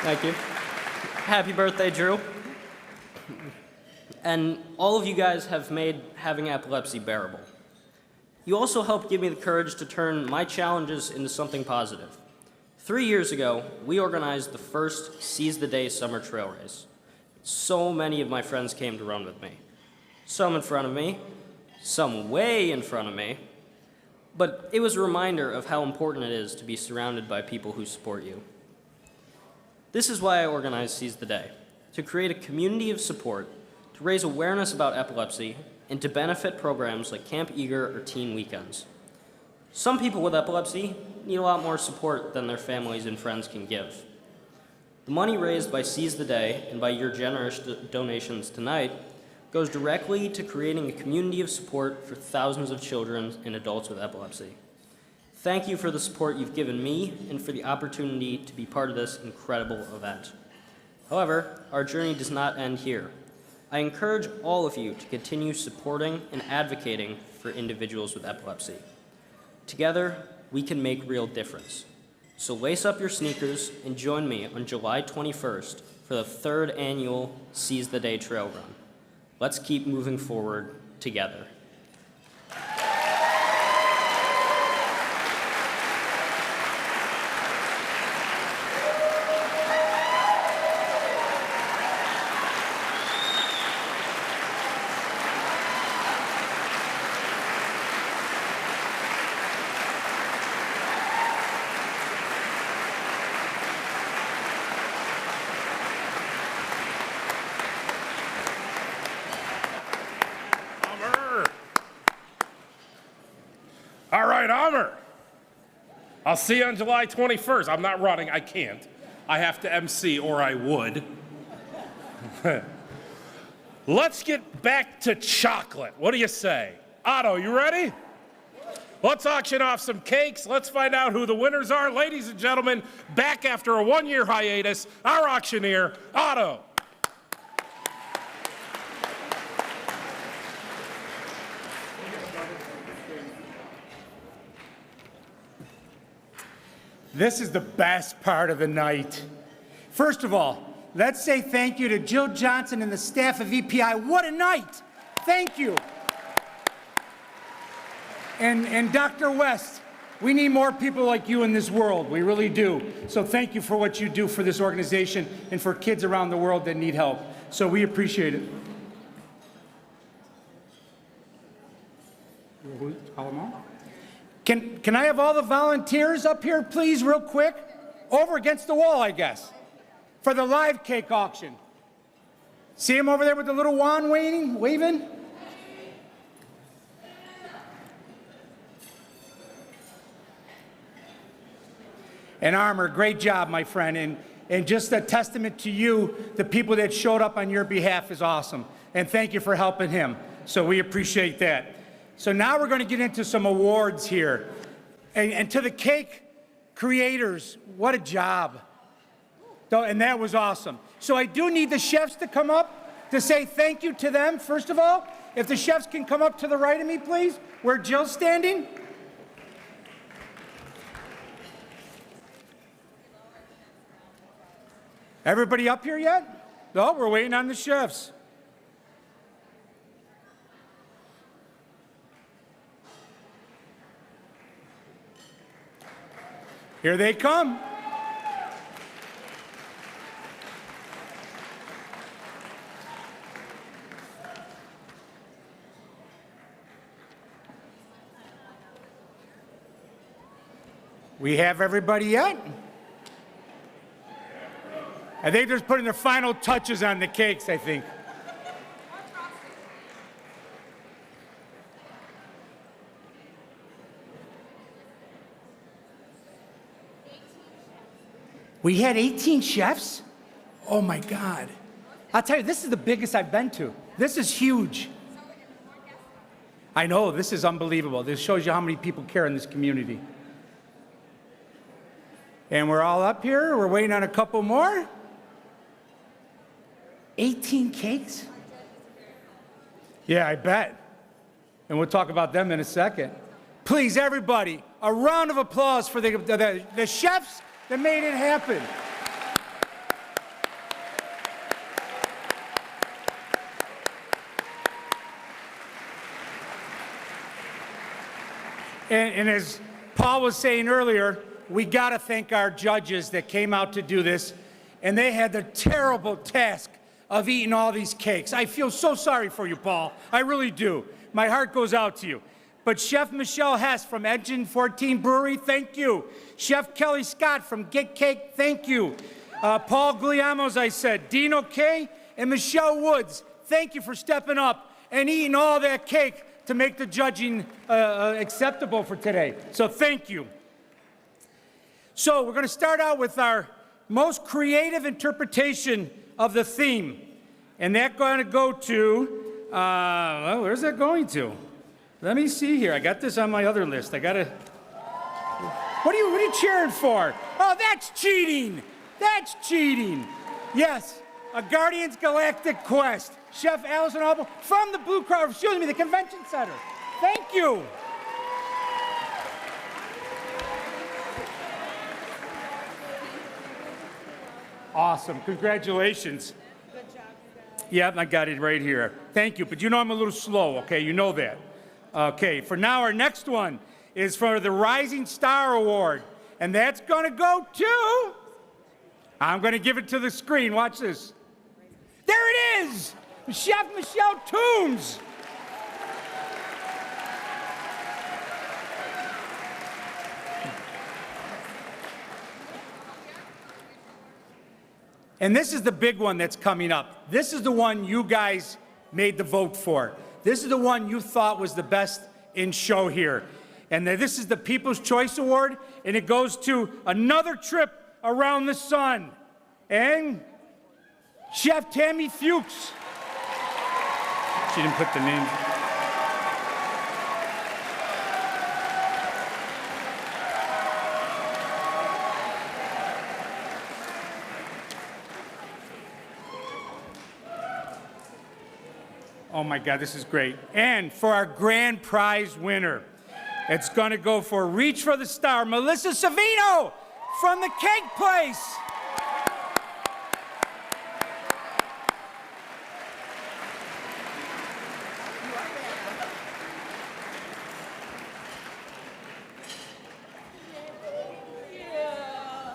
Thank you. Happy birthday, Drew. And all of you guys have made having epilepsy bearable. You also helped give me the courage to turn my challenges into something positive. 3 years ago, we organized the first Seize the Day summer trail race. So many of my friends came to run with me. Some in front of me, some way in front of me. But it was a reminder of how important it is to be surrounded by people who support you. This is why I organized Seize the Day, to create a community of support, to raise awareness about epilepsy, and to benefit programs like Camp Eager or Teen Weekends. Some people with epilepsy need a lot more support than their families and friends can give. The money raised by Seize the Day and by your generous donations tonight goes directly to creating a community of support for thousands of children and adults with epilepsy. Thank you for the support you've given me and for the opportunity to be part of this incredible event. However, our journey does not end here. I encourage all of you to continue supporting and advocating for individuals with epilepsy. Together, we can make real difference. So lace up your sneakers and join me on July 21st for the 3rd annual Seize the Day Trail Run. Let's keep moving forward together. All right, Amr. I'll see you on July 21st. I'm not running. I can't. I have to MC, or I would. Let's get back to chocolate. What do you say? Otto, you ready? Let's auction off some cakes. Let's find out who the winners are. Ladies and gentlemen, back after a one-year hiatus, our auctioneer, Otto. This is the best part of the night. First of all, let's say thank you to Jill Johnson and the staff of EPI. What a night! Thank you. And Dr. West, we need more people like you in this world. We really do. So thank you for what you do for this organization and for kids around the world that need help. So we appreciate it. Can I have all the volunteers up here, please, real quick? Over against the wall, I guess, for the live cake auction. See him over there with the little wand waving? And Armour, great job, my friend. And just a testament to you, the people that showed up on your behalf is awesome. And thank you for helping him. So we appreciate that. So now we're going to get into some awards here. And to the cake creators, what a job. And that was awesome. So I do need the chefs to come up to say thank you to them, first of all. If the chefs can come up to the right of me, please, where Jill's standing. Everybody up here yet? No, we're waiting on the chefs. Here they come. We have everybody yet? I think they're just putting their final touches on the cakes, I think. We had 18 chefs? Oh my God. I'll tell you, this is the biggest I've been to. This is huge. I know, this is unbelievable. This shows you how many people care in this community. And we're all up here. We're waiting on a couple more. 18 cakes? Yeah, I bet. And we'll talk about them in a second. Please, everybody, a round of applause for the chefs that made it happen. And as Paul was saying earlier, we got to thank our judges that came out to do this, and they had the terrible task of eating all these cakes. I feel so sorry for you, Paul. I really do. My heart goes out to you. But Chef Michelle Hess from Engine 14 Brewery, thank you. Chef Kelly Scott from Get Cake, thank you. Paul Guglielmo, as I said, Dean O'Kay, and Michelle Woods, thank you for stepping up and eating all that cake to make the judging acceptable for today. So thank you. So we're going to start out with our most creative interpretation of the theme. And that's going to go to, well, where's that going to? Let me see here. I got this on my other list. I got to, what are you cheering for? Oh, that's cheating. That's cheating. Yes, a Guardians Galactic Quest. Chef Allison Albel from the the Convention Center. Thank you. Awesome. Congratulations. Good job, you guys. Yep, I got it right here. Thank you, but you know I'm a little slow, okay? You know that. Okay, for now, our next one is for the Rising Star Award, and that's gonna go to, I'm gonna give it to the screen, watch this. There it is, Chef Michelle Toombs. And this is the big one that's coming up. This is the one you guys made the vote for. This is the one you thought was the best in show here. And this is the People's Choice Award, and it goes to Another Trip Around the Sun. And Chef Tammy Fuchs. She didn't put the name. Oh my God, this is great. And for our grand prize winner, it's gonna go for Reach for the Star, Melissa Savino from the Cake Place.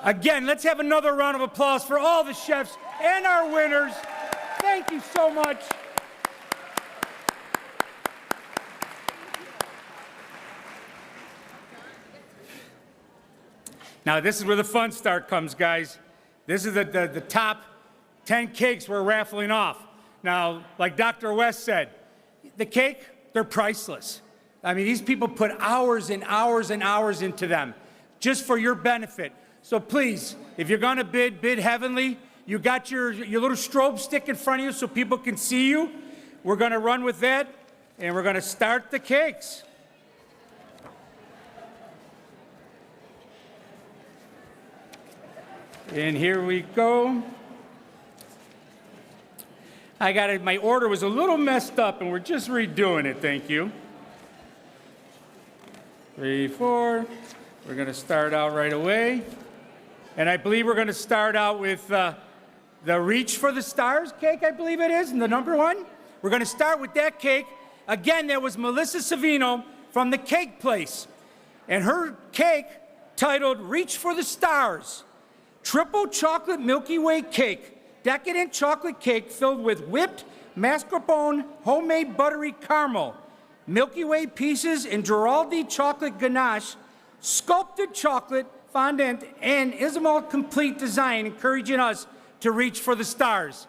Again, let's have another round of applause for all the chefs and our winners. Thank you so much. Now, this is where the fun start comes, guys. This is the top 10 cakes we're raffling off. Now, like Dr. West said, the cake, they're priceless. I mean, these people put hours and hours and hours into them just for your benefit. So please, if you're gonna bid heavenly. You got your little strobe stick in front of you so people can see you. We're gonna run with that, and we're gonna start the cakes. And here we go. I got it, my order was a little messed up and we're just redoing it, thank you. 3, 4, we're gonna start out right away. And I believe we're gonna start out with the Reach for the Stars cake, I believe it is, and the number 1. We're gonna start with that cake. Again, that was Melissa Savino from the Cake Place. And her cake titled Reach for the Stars. Triple chocolate Milky Way cake, decadent chocolate cake filled with whipped mascarpone, homemade buttery caramel, Milky Way pieces and Giraldi chocolate ganache, sculpted chocolate fondant, and Isabel complete design, encouraging us to reach for the stars.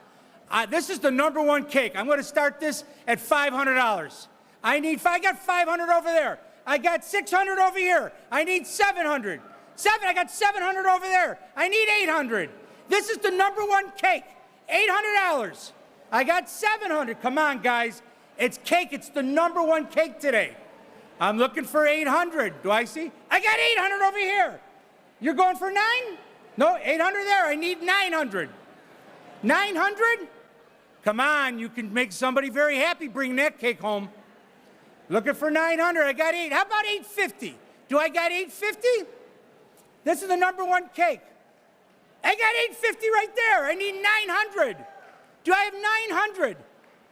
This is the number 1 cake. I'm going to start this at $500. I got 500 over there. I got 600 over here. I need 700. I got 700 over there. I need 800. This is the number 1 cake. $800. I got 700. Come on, guys. It's cake. It's the number 1 cake today. I'm looking for 800. Do I see? I got 800 over here. You're going for 9? No, 800 there. I need 900. 900? Come on. You can make somebody very happy bringing that cake home. Looking for 900. I got 8. How about 850? Do I got 850? This is the number 1 cake. I got 850 right there. I need 900. Do I have 900?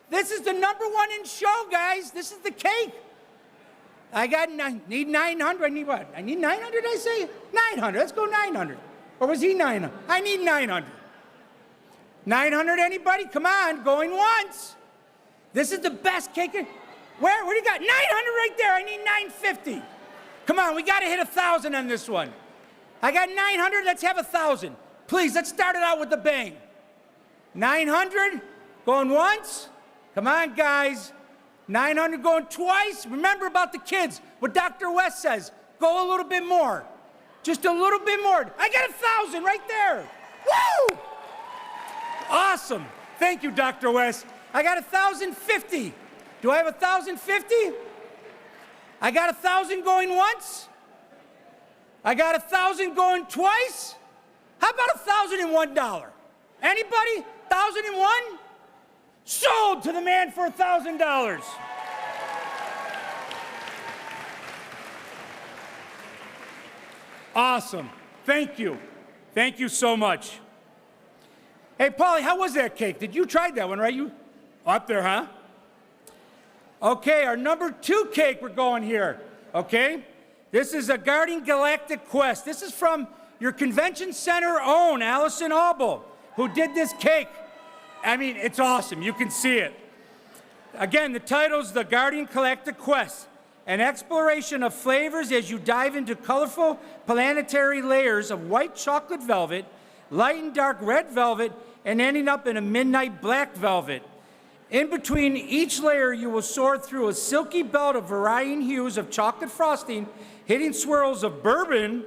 This is the number 1 in show, guys. This is the cake. I need 900. I need what? I need 900, I say? 900. Let's go 900. Or was he 900? I need 900. 900, anybody? Come on, going once. This is the best cake. Where do you got? 900 right there. I need 950. Come on, we got to hit 1,000 on this one. I got 900, let's have 1,000. Please, let's start it out with a bang. 900, going once. Come on, guys. 900 going twice. Remember about the kids, what Dr. West says. Go a little bit more. Just a little bit more. I got 1,000 right there. Woo! Awesome. Thank you, Dr. West. I got 1,050. Do I have 1,050? I got 1,000 going once. I got 1,000 going twice. How about $1,001? Anybody? 1,001? Sold to the man for $1,000. Awesome. Thank you. Thank you so much. Hey, Paulie, how was that cake? You tried that one, right? Up there, huh? Okay, our number 2 cake we're going here, okay? This is a Guardian Galactic Quest. This is from your convention center own Allison Albel, who did this cake. I mean, it's awesome. You can see it. Again, the title's The Guardian Galactic Quest, an exploration of flavors as you dive into colorful planetary layers of white chocolate velvet, light and dark red velvet, and ending up in a midnight black velvet. In between each layer, you will soar through a silky belt of varying hues of chocolate frosting, hitting swirls of bourbon,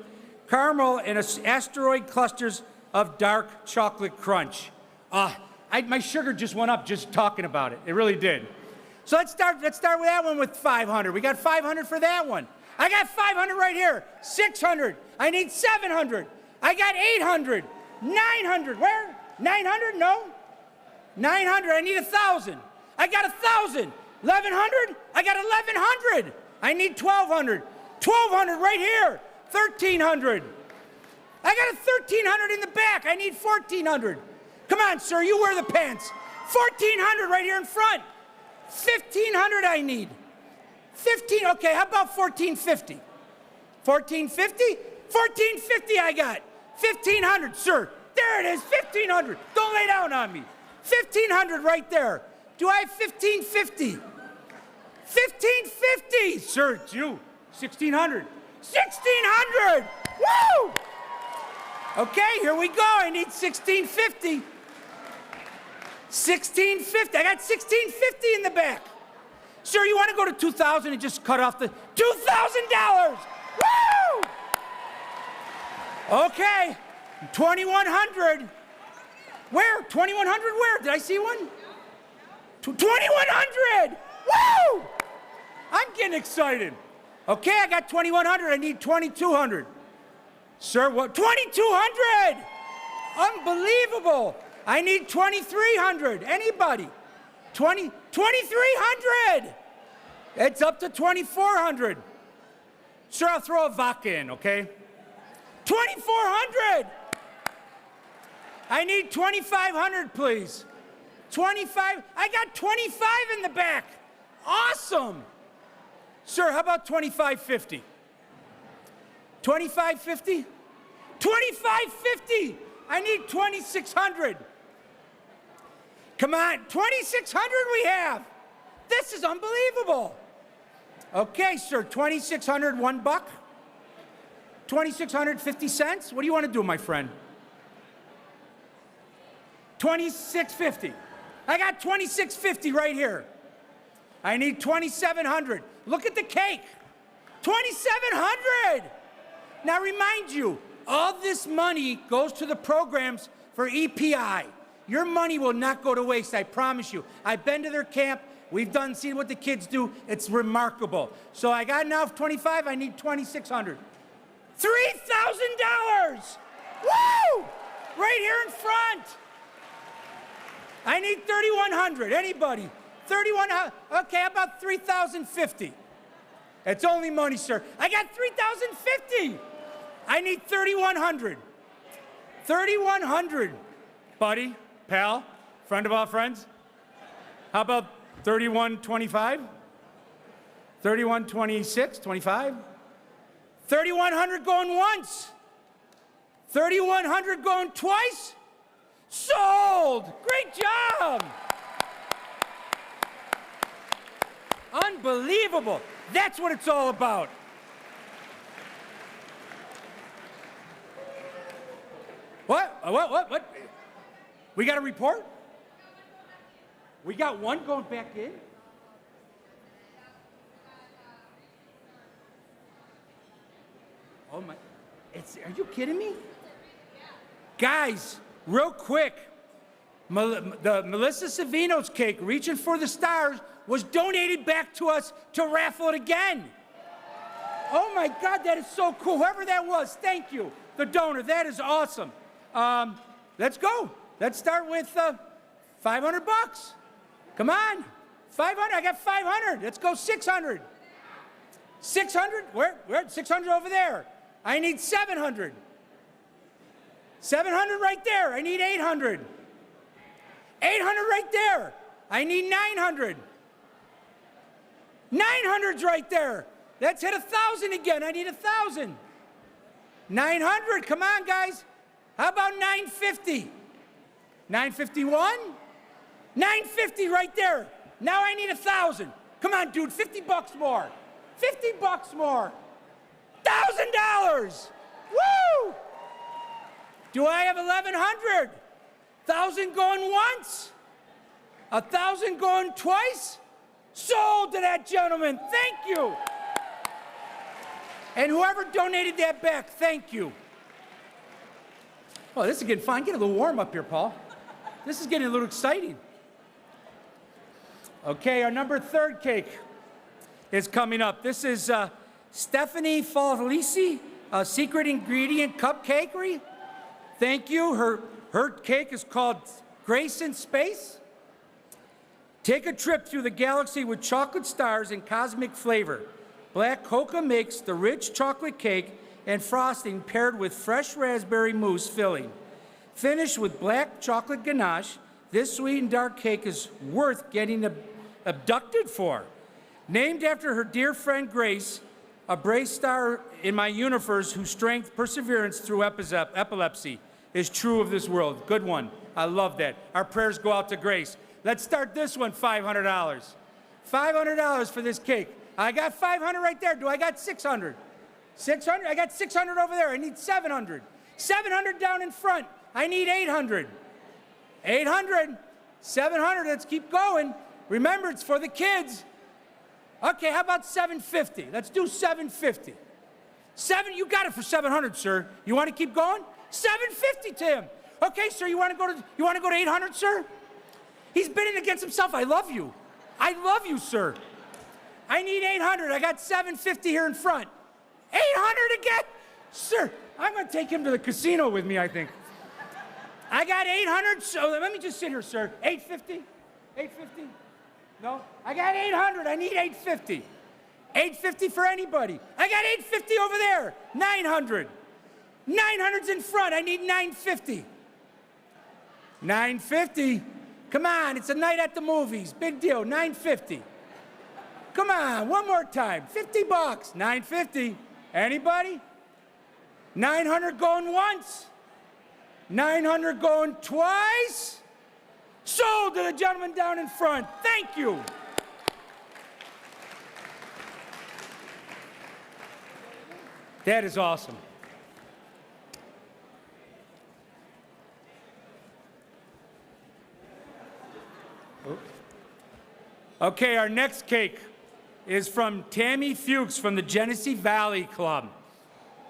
caramel, and asteroid clusters of dark chocolate crunch. My sugar just went up just talking about it. It really did. So let's start with that one with 500. We got 500 for that one. I got 500 right here. 600. I need 700. I got 800. 900. Where? 900? No. 900, I need 1,000. I got 1,000. 1,100, I got 1,100. I need 1,200. 1,200 right here. 1,300. I got a 1,300 in the back. I need 1,400. Come on, sir, you wear the pants. 1,400 right here in front. 1,500 I need. 15, okay, how about 1,450? 1,450? 1,450 I got. 1,500, sir. There it is, 1,500. Don't lay down on me. 1,500 right there. Do I have 1,550? 1,550! Sir, it's you. 1,600. 1,600! Woo! Okay, here we go. I need 1,650. 1,650. I got 1,650 in the back. Sir, you want to go to 2,000 and just cut off the $2,000? Woo! Okay, 2,100. Where? 2,100 where? Did I see one? 2,100! Woo! I'm getting excited. Okay, I got 2,100. I need 2,200. Sir, what? 2,200! Unbelievable. I need 2,300. Anybody? 2,300! It's up to 2,400. Sir, I'll throw a vodka in, okay? 2,400! I need 2,500, please. 25, I got 25 in the back. Awesome. Sir, how about 2,550? 2,550? 2,550! I need 2,600. Come on, 2,600 we have. This is unbelievable. Okay, sir, 2,600, $1. 2,650 cents? What do you want to do, my friend? 2,650. I got 2,650 right here. I need 2,700. Look at the cake. 2,700. Now remind you, all this money goes to the programs for EPI. Your money will not go to waste, I promise you. I've been to their camp. We've seen what the kids do. It's remarkable. So I got now 25. I need 2,600. $3,000. Woo! Right here in front. I need 3,100. Anybody? 3,100. Okay, how about 3,050? It's only money, sir. I got 3,050. I need 3,100. 3,100. Buddy, pal, friend of all friends. How about 3,125? 3,126, 25? 3,100 going once. 3,100 going twice. Sold! Great job! Unbelievable. That's what it's all about. What? We got a report? We got one going back in? Oh my, are you kidding me? Guys, real quick, the Melissa Savino's cake, Reaching for the Stars, was donated back to us to raffle it again. Oh my God, that is so cool. Whoever that was, thank you. The donor, that is awesome. Let's go. Let's start with $500. Come on, 500, I got 500. Let's go 600. 600, where? 600 over there. I need 700. 700 right there. I need 800. 800 right there. I need 900. 900's right there. Let's hit 1,000 again. I need 1,000. 900, come on, guys. How about 950? 951? 950 right there. Now I need 1,000. Come on, dude, 50 bucks more. 50 bucks more. $1,000. Woo! Do I have 1,100? 1,000 going once? 1,000 going twice? Sold to that gentleman. Thank you. And whoever donated that back, thank you. Oh, this is getting fun. Get a little warm up here, Paul. This is getting a little exciting. Okay, our number 3 cake is coming up. This is Stephanie Falisi, a secret ingredient cupcakery. Thank you. Her cake is called Grace in Space. Take a trip through the galaxy with chocolate stars and cosmic flavor. Black cocoa makes the rich chocolate cake and frosting paired with fresh raspberry mousse filling. Finished with black chocolate ganache, this sweet and dark cake is worth getting abducted for. Named after her dear friend Grace, a brave star in my universe whose strength, perseverance through epilepsy is true of this world. Good one. I love that. Our prayers go out to Grace. Let's start this one, $500. $500 for this cake. I got 500 right there. Do I got 600? 600? I got 600 over there. I need 700. 700 down in front. I need 800. 800. 700. Let's keep going. Remember, it's for the kids. Okay, how about 750? Let's do 750. You got it for 700, sir. You want to keep going? 750, Tim. Okay, sir, you want to go to 800, sir? He's bidding against himself. I love you. I love you, sir. I need 800. I got 750 here in front. 800 again? Sir, I'm going to take him to the casino with me, I think. I got 800, so let me just sit here, sir. 850? 850? No? I got 800. I need 850. 850 for anybody. I got 850 over there. 900. 900's in front. I need 950. 950? Come on, it's a night at the movies. Big deal, 950. Come on, one more time. 50 bucks, 950. Anybody? 900 going once. 900 going twice. Sold to the gentleman down in front. Thank you. That is awesome. Okay, our next cake is from Tammy Fuchs from the Genesee Valley Club.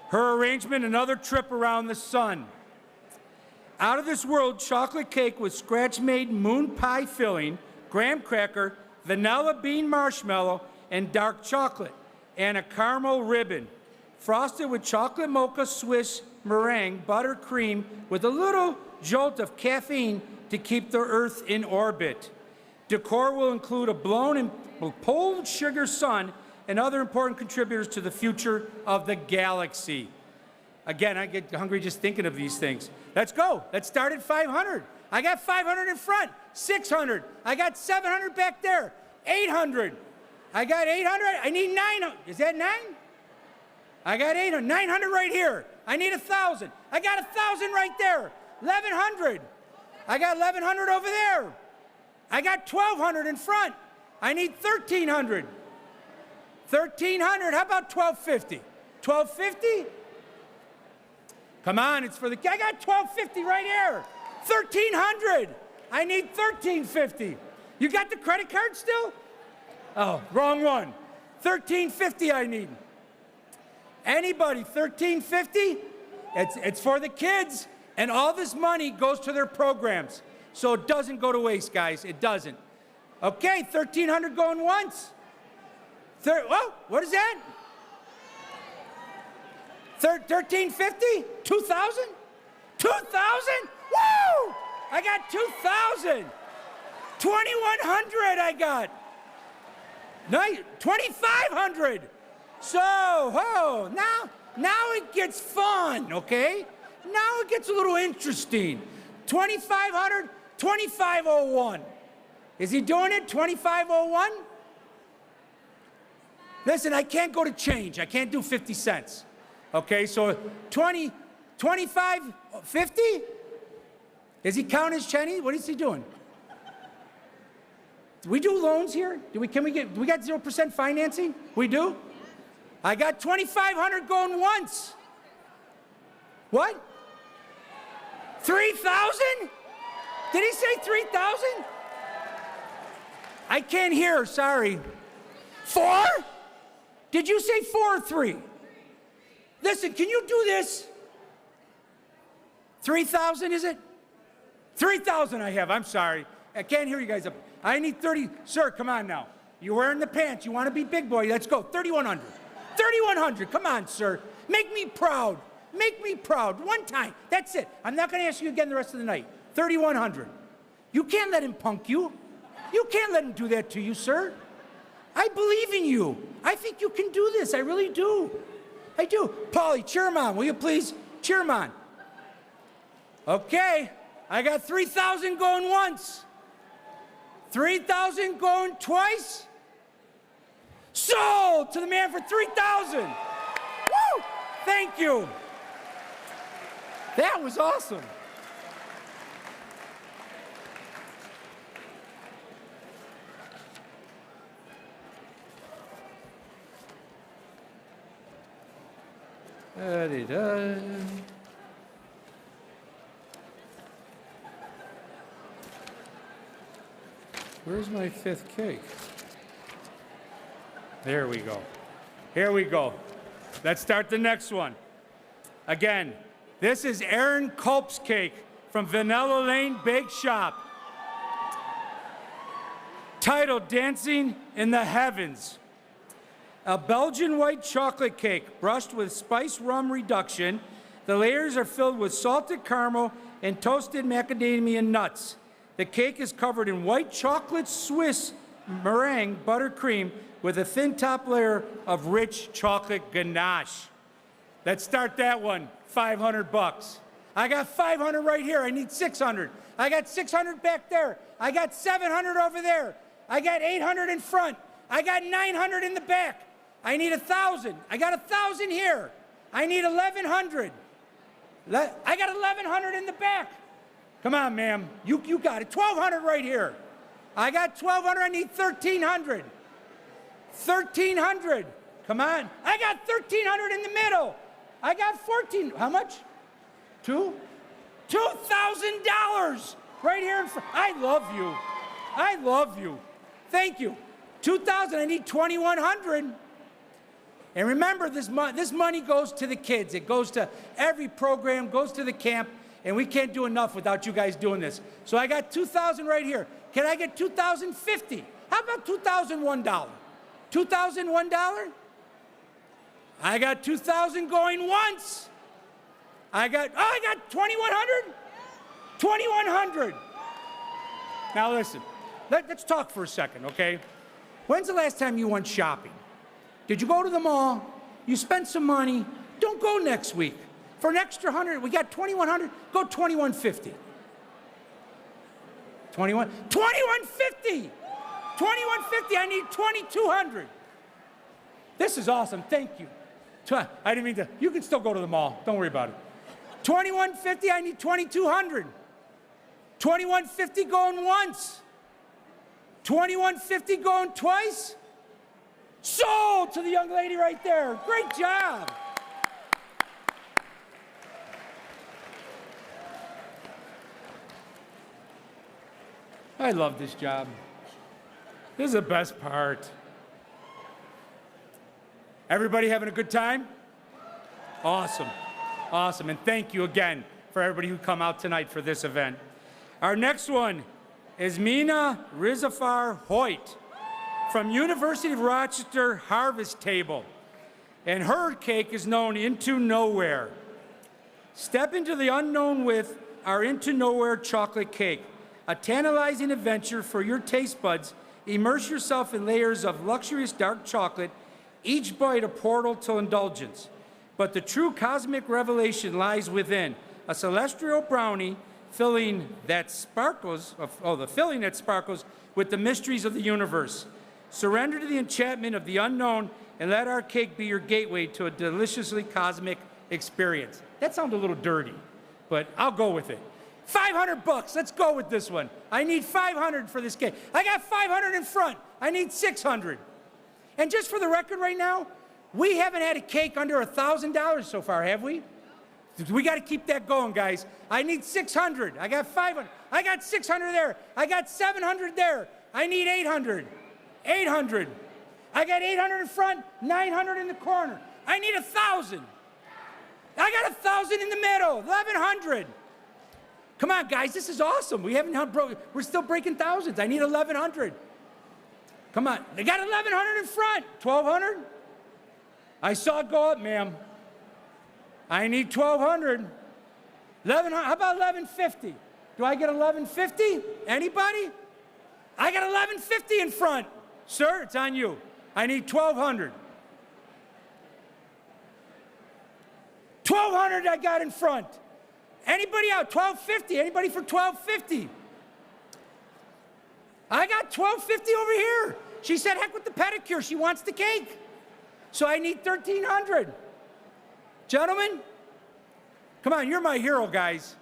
Her arrangement, Another Trip Around the Sun. Out of this world chocolate cake with scratch-made moon pie filling, graham cracker, vanilla bean marshmallow, and dark chocolate, and a caramel ribbon. Frosted with chocolate mocha Swiss meringue, buttercream, with a little jolt of caffeine to keep the Earth in orbit. Decor will include a blown and pulled sugar sun and other important contributors to the future of the galaxy. Again, I get hungry just thinking of these things. Let's go. Let's start at 500. I got 500 in front. 600. I got 700 back there. 800. I got 800. I need 900. Is that 9? I got 800. 900 right here. I need 1,000. I got 1,000 right there. 1,100. I got 1,100 over there. I got 1,200 in front. I need 1,300. 1,300. How about 1,250? 1,250? Come on, it's for the. I got 1,250 right here. 1,300. I need 1,350. You got the credit card still? Oh, wrong one. 1,350 I need. Anybody, 1,350? It's for the kids, and all this money goes to their programs. So it doesn't go to waste, guys. It doesn't. Okay, 1,300 going once. Oh, what is that? 1,350? 2,000? 2,000? Woo! I got 2,000. 2,100 I got. Nice. 2,500. So, now it gets fun, okay? Now it gets a little interesting. 2,500, 2,501. Is he doing it? 2501? Listen, I can't go to change. I can't do 50 cents. Okay, so 20, 25, 50? Does he count his Chinese? What is he doing? Do we do loans here? Do we got 0% financing? We do? I got 2,500 going once. What? 3,000? Did he say 3,000? I can't hear, sorry. 4? Did you say 4 or 3? Listen, can you do this? 3,000 is it? 3,000 I have, I'm sorry. I can't hear you guys up. I need 30, sir, come on now. You're wearing the pants, you wanna be big boy, let's go, 3,100. 3,100, come on, sir. Make me proud, make me proud, one time, that's it. I'm not gonna ask you again the rest of the night. 3,100. You can't let him punk you. You can't let him do that to you, sir. I believe in you. I think you can do this, I really do. I do. Paulie, cheer him on, will you please? Cheer him on. Okay, I got 3,000 going once. 3,000 going twice. Sold to the man for 3,000. Woo! Thank you. That was awesome. Da-de-da. Where's my 5th cake? There we go. Here we go. Let's start the next one. Again, this is Aaron Culp's cake from Vanilla Lane Bake Shop. Titled Dancing in the Heavens. A Belgian white chocolate cake brushed with spice rum reduction. The layers are filled with salted caramel and toasted macadamia nuts. The cake is covered in white chocolate Swiss meringue buttercream with a thin top layer of rich chocolate ganache. Let's start that one, 500 bucks. I got 500 right here, I need 600. I got 600 back there. I got 700 over there. I got 800 in front. I got 900 in the back. I need 1,000. I got 1,000 here. I need 1,100. I got 1,100 in the back. Come on, ma'am. You got it. 1,200 right here. I got 1,200. I need 1,300. 1,300. Come on. I got 1,300 in the middle. I got 14. How much? $2,000 right here in front. I love you. I love you. Thank you. 2,000. I need 2,100. And remember, this money goes to the kids. It goes to every program, goes to the camp, and we can't do enough without you guys doing this. So I got 2,000 right here. Can I get 2,050? How about $2,001? $2,001? I got 2,000 going once. I got 2,100? 2,100. Now listen, let's talk for a second, okay? When's the last time you went shopping? Did you go to the mall? You spent some money? Don't go next week. For an extra 100, we got 2,100, go 2,150. 2,150! 2,150, I need 2,200. This is awesome, thank you. I didn't mean to, you can still go to the mall, don't worry about it. 2,150, I need 2,200. 2,150 going once. 2,150 going twice. Sold to the young lady right there. Great job. I love this job. This is the best part. Everybody having a good time? Awesome. Awesome. And thank you again for everybody who come out tonight for this event. Our next one is Mina Rizafar Hoyt from University of Rochester Harvest Table. And her cake is known Into Nowhere. Step into the unknown with our Into Nowhere chocolate cake. A tantalizing adventure for your taste buds. Immerse yourself in layers of luxurious dark chocolate, each bite a portal to indulgence. But the true cosmic revelation lies within. A celestial brownie filling that sparkles, the filling that sparkles with the mysteries of the universe. Surrender to the enchantment of the unknown and let our cake be your gateway to a deliciously cosmic experience. That sounds a little dirty, but I'll go with it. 500 bucks, let's go with this one. I need 500 for this cake. I got 500 in front, I need 600. And just for the record right now, we haven't had a cake under $1,000 so far, have we? We got to keep that going, guys. I need 600. I got 500. I got 600 there. I got 700 there. I need 800. 800. I got 800 in front, 900 in the corner. I need 1,000. I got 1,000 in the middle, 1,100. Come on, guys, this is awesome. We're still breaking thousands. I need 1,100. Come on. They got 1,100 in front. 1,200. I saw it go up, ma'am. I need 1,200. 1,100. How about 1,150? Do I get 1,150? Anybody? I got 1,150 in front. Sir, it's on you. I need 1,200. 1,200 I got in front. Anybody out? 1,250. Anybody for 1,250? I got 1,250 over here. She said, heck with the pedicure. She wants the cake. So I need 1,300. Gentlemen, come on, you're my hero, guys.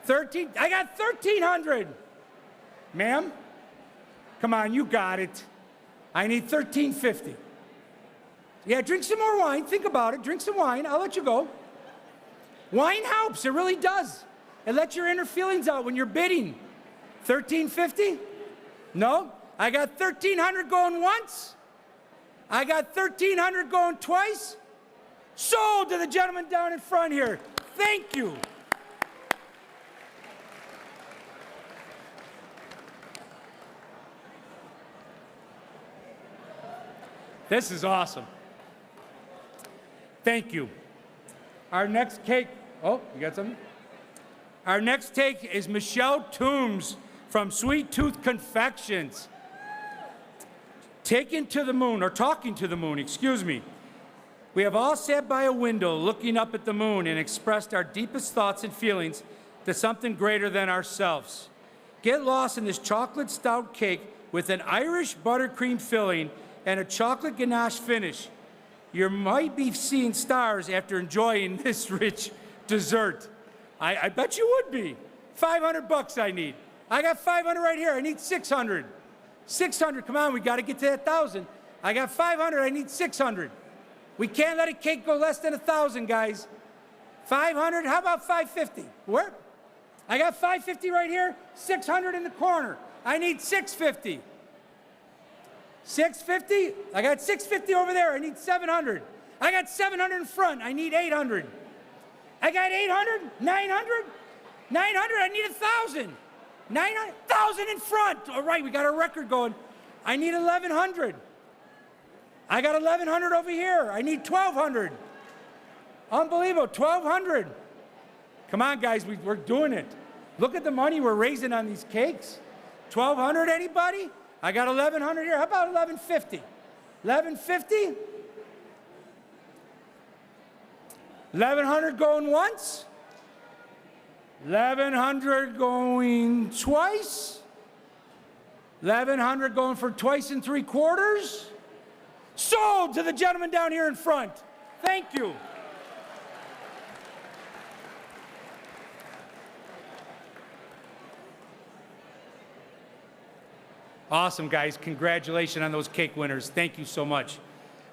I got 1,300. Ma'am, come on, you got it. I need 1,350. Yeah, drink some more wine. Think about it. Drink some wine. I'll let you go. Wine helps. It really does. It lets your inner feelings out when you're bidding. 1,350? No? I got 1,300 going once. I got 1,300 going twice. Sold to the gentleman down in front here. Thank you. This is awesome. Thank you. Our next cake, oh, you got something? Our next cake is Michelle Toombs from Sweet Tooth Confections. Taken to the moon, or talking to the moon, excuse me. We have all sat by a window looking up at the moon and expressed our deepest thoughts and feelings to something greater than ourselves. Get lost in this chocolate stout cake with an Irish buttercream filling and a chocolate ganache finish. You might be seeing stars after enjoying this rich dessert. I bet you would be. 500 bucks I need. I got 500 right here. I need 600. 600, come on, we got to get to that 1,000. I got 500, I need 600. We can't let a cake go less than 1,000, guys. 500, how about 550? Where? I got 550 right here, 600 in the corner. I need 650. 650, I got 650 over there, I need 700. I got 700 in front, I need 800. I got 800, 900, 900, I need 1,000. 900,000 in front. All right, we got a record going. I need 1,100. I got 1,100 over here. I need 1,200. Unbelievable, 1,200. Come on, guys, we're doing it. Look at the money we're raising on these cakes. 1,200, anybody? I got 1,100 here. How about 1,150? 1,150? 1,100 going once? 1,100 going twice. 1,100 going for twice and 3/4. Sold to the gentleman down here in front. Thank you. Awesome, guys. Congratulations on those cake winners. Thank you so much.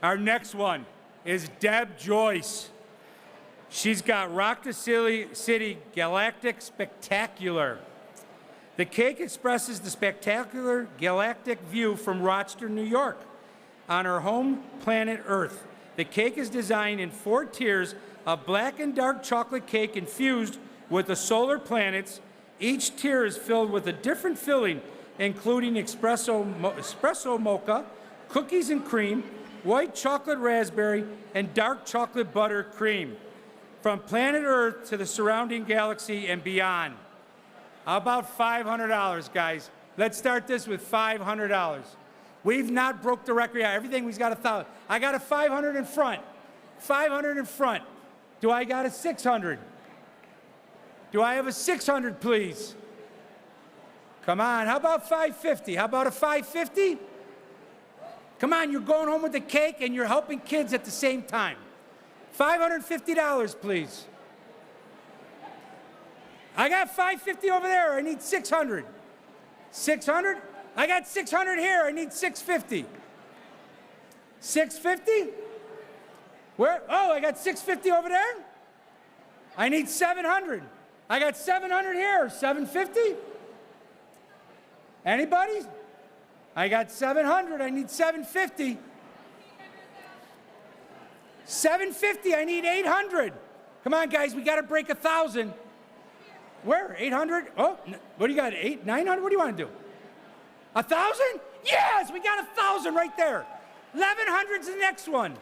Our next one is Deb Joyce. She's got Rock the City Galactic Spectacular. The cake expresses the spectacular galactic view from Rochester, New York, on our home planet Earth. The cake is designed in 4 tiers of black and dark chocolate cake infused with the solar planets. Each tier is filled with a different filling, including espresso mocha, cookies and cream, white chocolate raspberry, and dark chocolate butter cream. From planet Earth to the surrounding galaxy and beyond. How about $500, guys? Let's start this with $500. We've not broke the record yet. Everything, we've got 1,000. I got a 500 in front. 500 in front. Do I got a 600? Do I have a 600, please? Come on, how about 550? How about a 550? Come on, you're going home with the cake and you're helping kids at the same time. $550, please. I got 550 over there. I need 600. 600? I got 600 here. I need 650. 650? Where? Oh, I got 650 over there. I need 700. I got 700 here. 750? Anybody? I got 700. I need 750. 750. I need 800. Come on, guys. We got to break 1,000. Where? 800? Oh, what do you got? 900? What do you want to do? 1,000? Yes, we got 1,000 right there. 1,100's the next one.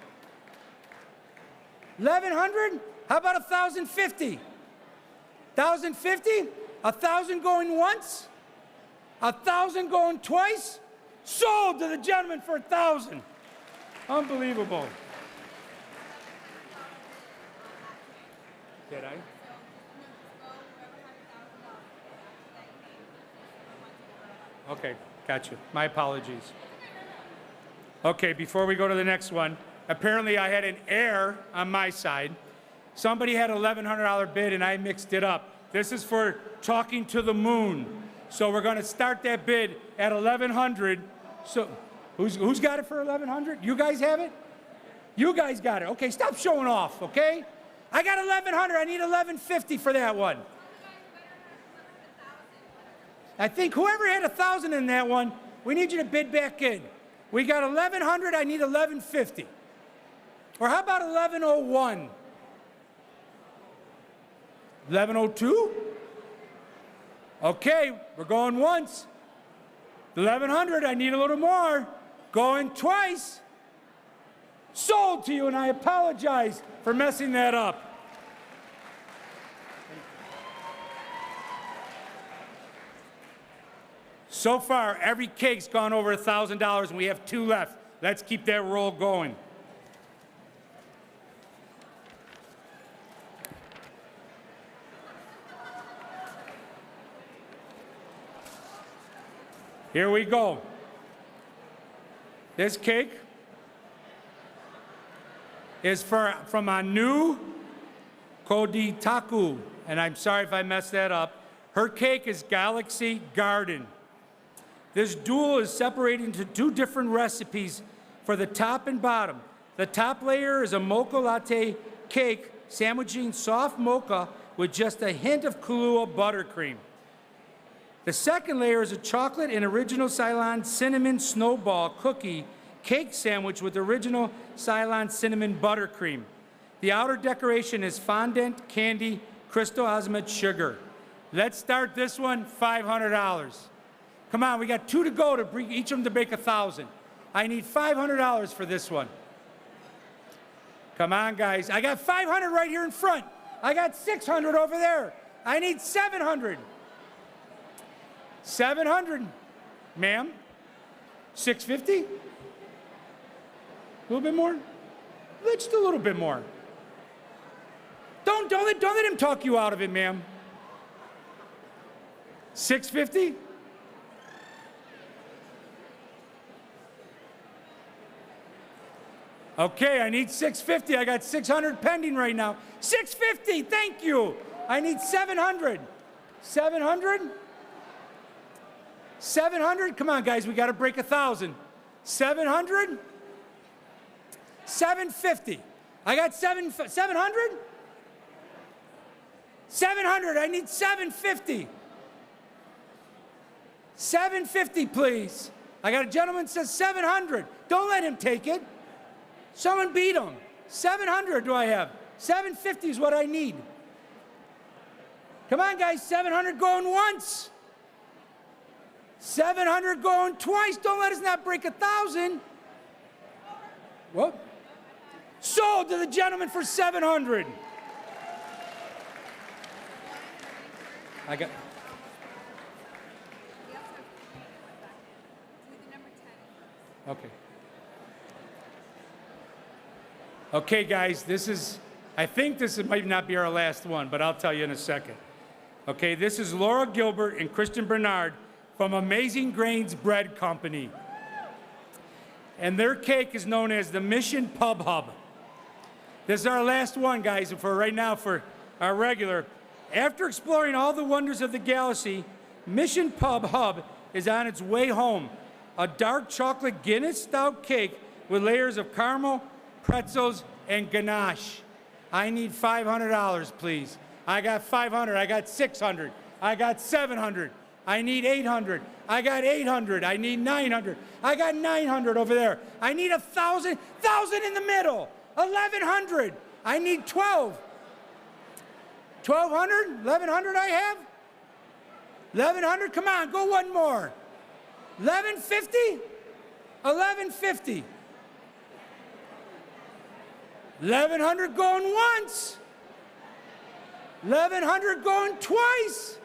1,100? How about 1,050? 1,050? 1,000 going once? 1,000 going twice? Sold to the gentleman for 1,000. Unbelievable. Did I? Okay, got you. My apologies. Okay, before we go to the next one, apparently I had an error on my side. Somebody had an $1,100 bid and I mixed it up. This is for talking to the moon. So we're going to start that bid at 1,100. So who's got it for 1,100? You guys have it? You guys got it. Okay, stop showing off, okay? I got 1,100. I need 1,150 for that one. I think whoever had 1,000 in that one, we need you to bid back in. We got 1,100. I need 1,150. Or how about 1,101? 1,102? Okay, we're going once. 1,100, I need a little more. Going twice. Sold to you, and I apologize for messing that up. So far, every cake's gone over $1,000, and we have 2 left. Let's keep that roll going. Here we go. This cake is from Anu Koditaku, and I'm sorry if I messed that up. Her cake is Galaxy Garden. This duel is separated into 2 different recipes for the top and bottom. The top layer is a mocha latte cake sandwiching soft mocha with just a hint of Kahlua buttercream. The second layer is a chocolate and original Ceylon cinnamon snowball cookie cake sandwich with original Ceylon cinnamon buttercream. The outer decoration is fondant candy crystal Osmond sugar. Let's start this one, $500. Come on, we got 2 to go to bring each of them to break 1,000. I need $500 for this one. Come on, guys. I got 500 right here in front. I got 600 over there. I need 700. 700, ma'am. 650? A little bit more? Let's do a little bit more. Don't let him talk you out of it, ma'am. 650? Okay, I need 650. I got 600 pending right now. 650, thank you. I need 700. 700? 700? Come on, guys, we got to break 1,000. 700? 750. I got 700? 700, I need 750. 750, please. I got a gentleman that says 700. Don't let him take it. Someone beat him. 700 do I have? 750 is what I need. Come on, guys, 700 going once. 700 going twice. Don't let us not break 1,000. What? Sold to the gentleman for 700. I got. Okay. Okay, guys, I think this might not be our last one, but I'll tell you in a second. Okay, this is Laura Gilbert and Christian Bernard from Amazing Grains Bread Company. And their cake is known as the Mission Pub Hub. This is our last one, guys, for right now for our regular. After exploring all the wonders of the galaxy, Mission Pub Hub is on its way home. A dark chocolate Guinness stout cake with layers of caramel, pretzels, and ganache. I need $500, please. I got 500, I got 600, I got 700, I need 800, I got 800, I need 900, I got 900 over there. I need 1,000 in the middle, 1,100, I need 12. 1,200, 1,100 I have? 1,100, come on, go one more. 1,150? 1,150. 1,100 going once. 1,100 going twice.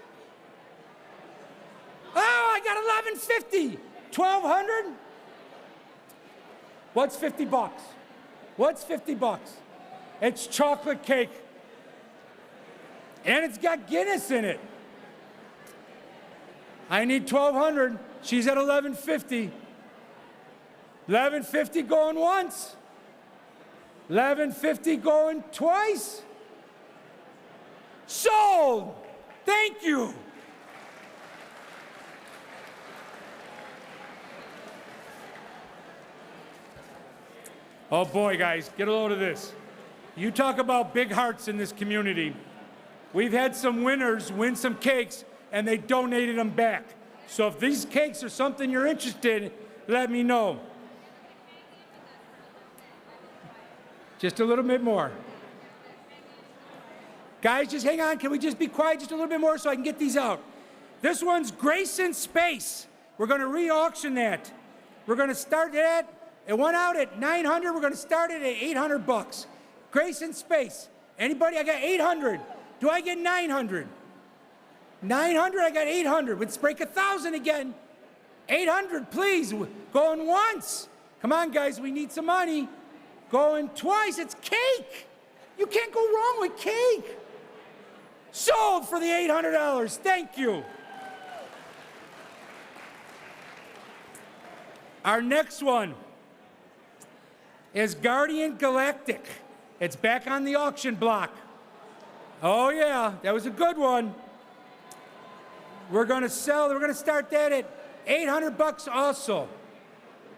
Oh, I got 1,150. 1,200? What's 50 bucks? What's 50 bucks? It's chocolate cake. And it's got Guinness in it. I need 1,200. She's at 1,150. 1,150 going once. 1,150 going twice. Sold. Thank you. Oh boy, guys, get a load of this. You talk about big hearts in this community. We've had some winners win some cakes, and they donated them back. So if these cakes are something you're interested in, let me know. Just a little bit more. Guys, just hang on. Can we just be quiet just a little bit more so I can get these out? This one's Grace in Space. We're going to re-auction that. We're going to start that. It went out at 900. We're going to start it at 800 bucks. Grace in Space. Anybody? I got 800. Do I get 900? 900, I got 800. Let's break 1,000 again. 800, please. Going once. Come on, guys, we need some money. Going twice, it's cake. You can't go wrong with cake. Sold for the $800. Thank you. Our next one is Guardian Galactic. It's back on the auction block. Oh yeah, that was a good one. We're going to start that at 800 bucks also.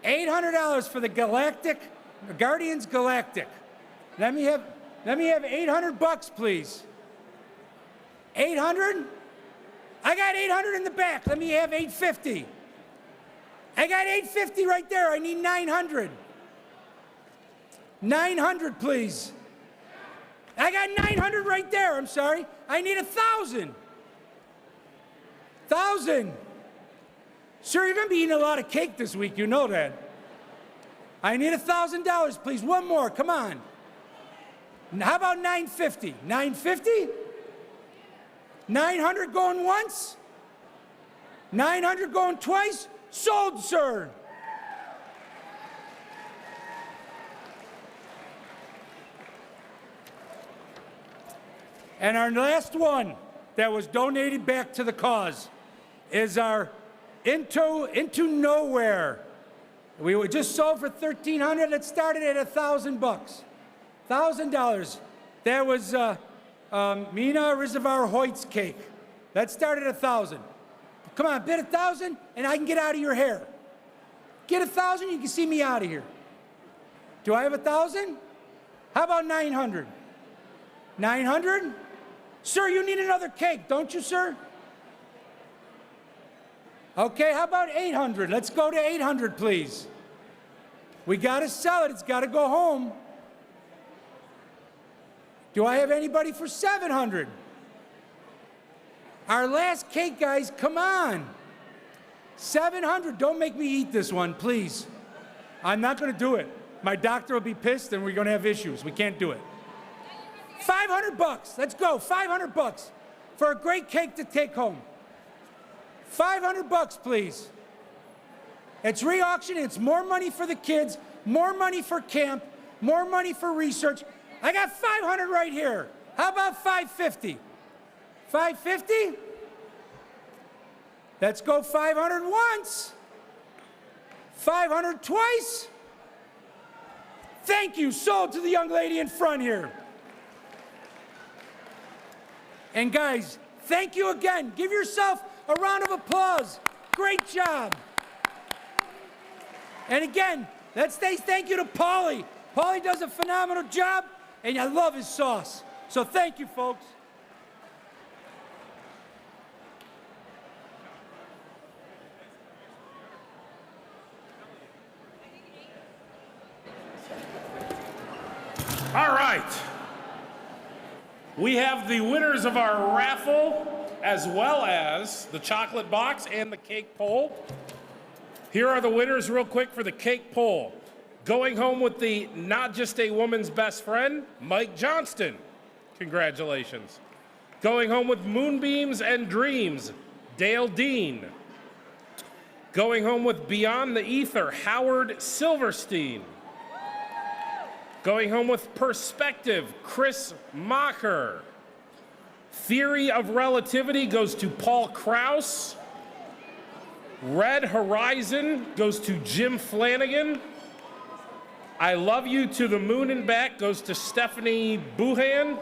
$800 for the Guardians Galactic. Let me have 800 bucks, please. 800? I got 800 in the back. Let me have 850. I got 850 right there. I need 900. 900, please. I got 900 right there. I'm sorry. I need 1,000. 1,000. Sir, you're going to be eating a lot of cake this week. You know that. I need $1,000, please. One more. Come on. How about 950? 950? 900 going once? 900 going twice? Sold, sir. And our last one that was donated back to the cause is our Into Nowhere. We were just sold for $1,300. It started at 1,000 bucks. $1,000. That was Mina Reservoir Hoyt's cake. That started at 1,000. Come on, bid 1,000 and I can get out of your hair. Get 1,000, you can see me out of here. Do I have 1,000? How about 900? 900? Sir, you need another cake, don't you, sir? Okay, how about 800? Let's go to 800, please. We got to sell it. It's got to go home. Do I have anybody for 700? Our last cake, guys, come on. 700. Don't make me eat this one, please. I'm not going to do it. My doctor will be pissed and we're going to have issues. We can't do it. 500 bucks. Let's go. 500 bucks for a great cake to take home. 500 bucks, please. It's re-auctioning. It's more money for the kids, more money for camp, more money for research. I got 500 right here. How about 550? 550? Let's go 500 once. 500 twice. Thank you. Sold to the young lady in front here. And guys, thank you again. Give yourself a round of applause. Great job. And again, let's say thank you to Paulie. Paulie does a phenomenal job, and I love his sauce. So thank you, folks. All right. We have the winners of our raffle, as well as the chocolate box and the cake poll. Here are the winners real quick for the cake poll. Going home with the Not Just a Woman's Best Friend, Mike Johnston. Congratulations. Going home with Moonbeams and Dreams, Dale Dean. Going home with Beyond the Ether, Howard Silverstein. Going home with Perspective, Chris Macher. Theory of Relativity goes to Paul Krause. Red Horizon goes to Jim Flanagan. I Love You to the Moon and Back goes to Stephanie Buhan.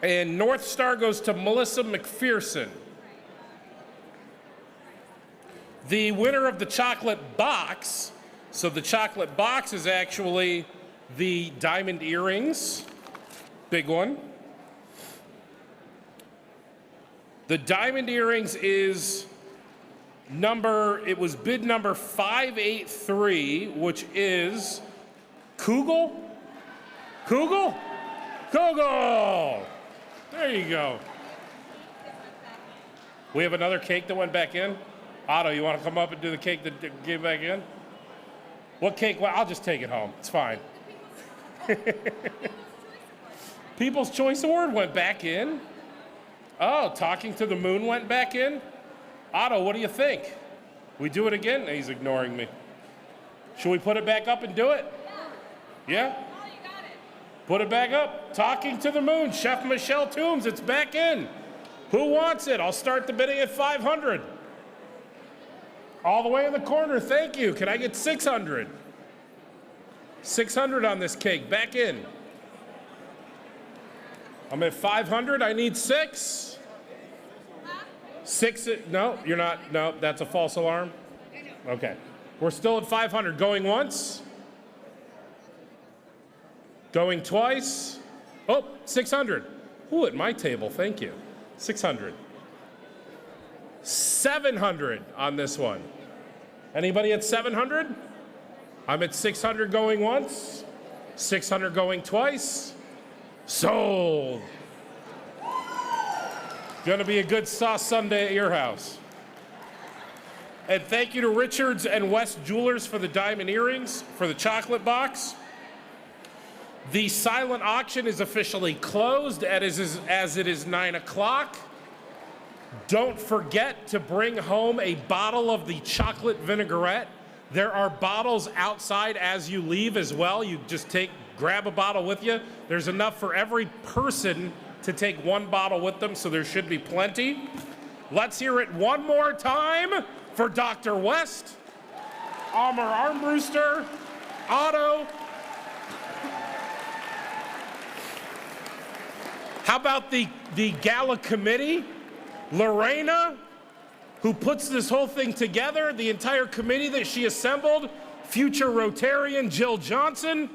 And North Star goes to Melissa McPherson. The winner of the chocolate box, so the chocolate box is actually the diamond earrings, big one. The diamond earrings is it was bid number 583, which is Kugel? Kugel? Kugel! There you go. We have another cake that went back in. Otto, you want to come up and do the cake that came back in? What cake? Well, I'll just take it home. It's fine. People's Choice Award went back in. Oh, Talking to the Moon went back in. Otto, what do you think? We do it again? He's ignoring me. Should we put it back up and do it? Yeah? Put it back up. Talking to the Moon, Chef Michelle Toombs, it's back in. Who wants it? I'll start the bidding at 500. All the way in the corner, thank you. Can I get 600? 600 on this cake, back in. I'm at 500, I need 6. 6, no, you're not, no, that's a false alarm. Okay, we're still at 500. Going once. Going twice. Oh, 600. Ooh, at my table, thank you. 600. 700 on this one. Anybody at 700? I'm at 600 going once, 600 going twice. Sold. Gonna be a good sauce Sunday at your house. And thank you to Richards and West Jewelers for the diamond earrings, for the chocolate box. The silent auction is officially closed as it is 9 o'clock. Don't forget to bring home a bottle of the chocolate vinaigrette. There are bottles outside as you leave as well. You just grab a bottle with you. There's enough for every person to take one bottle with them, so there should be plenty. Let's hear it one more time for Dr. West, Amar Armbruster, Otto. How about the gala committee? Lorena, who puts this whole thing together, the entire committee that she assembled, future Rotarian Jill Johnson.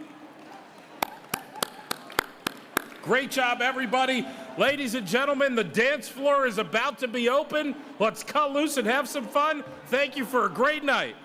Great job, everybody. Ladies and gentlemen, the dance floor is about to be open. Let's cut loose and have some fun. Thank you for a great night.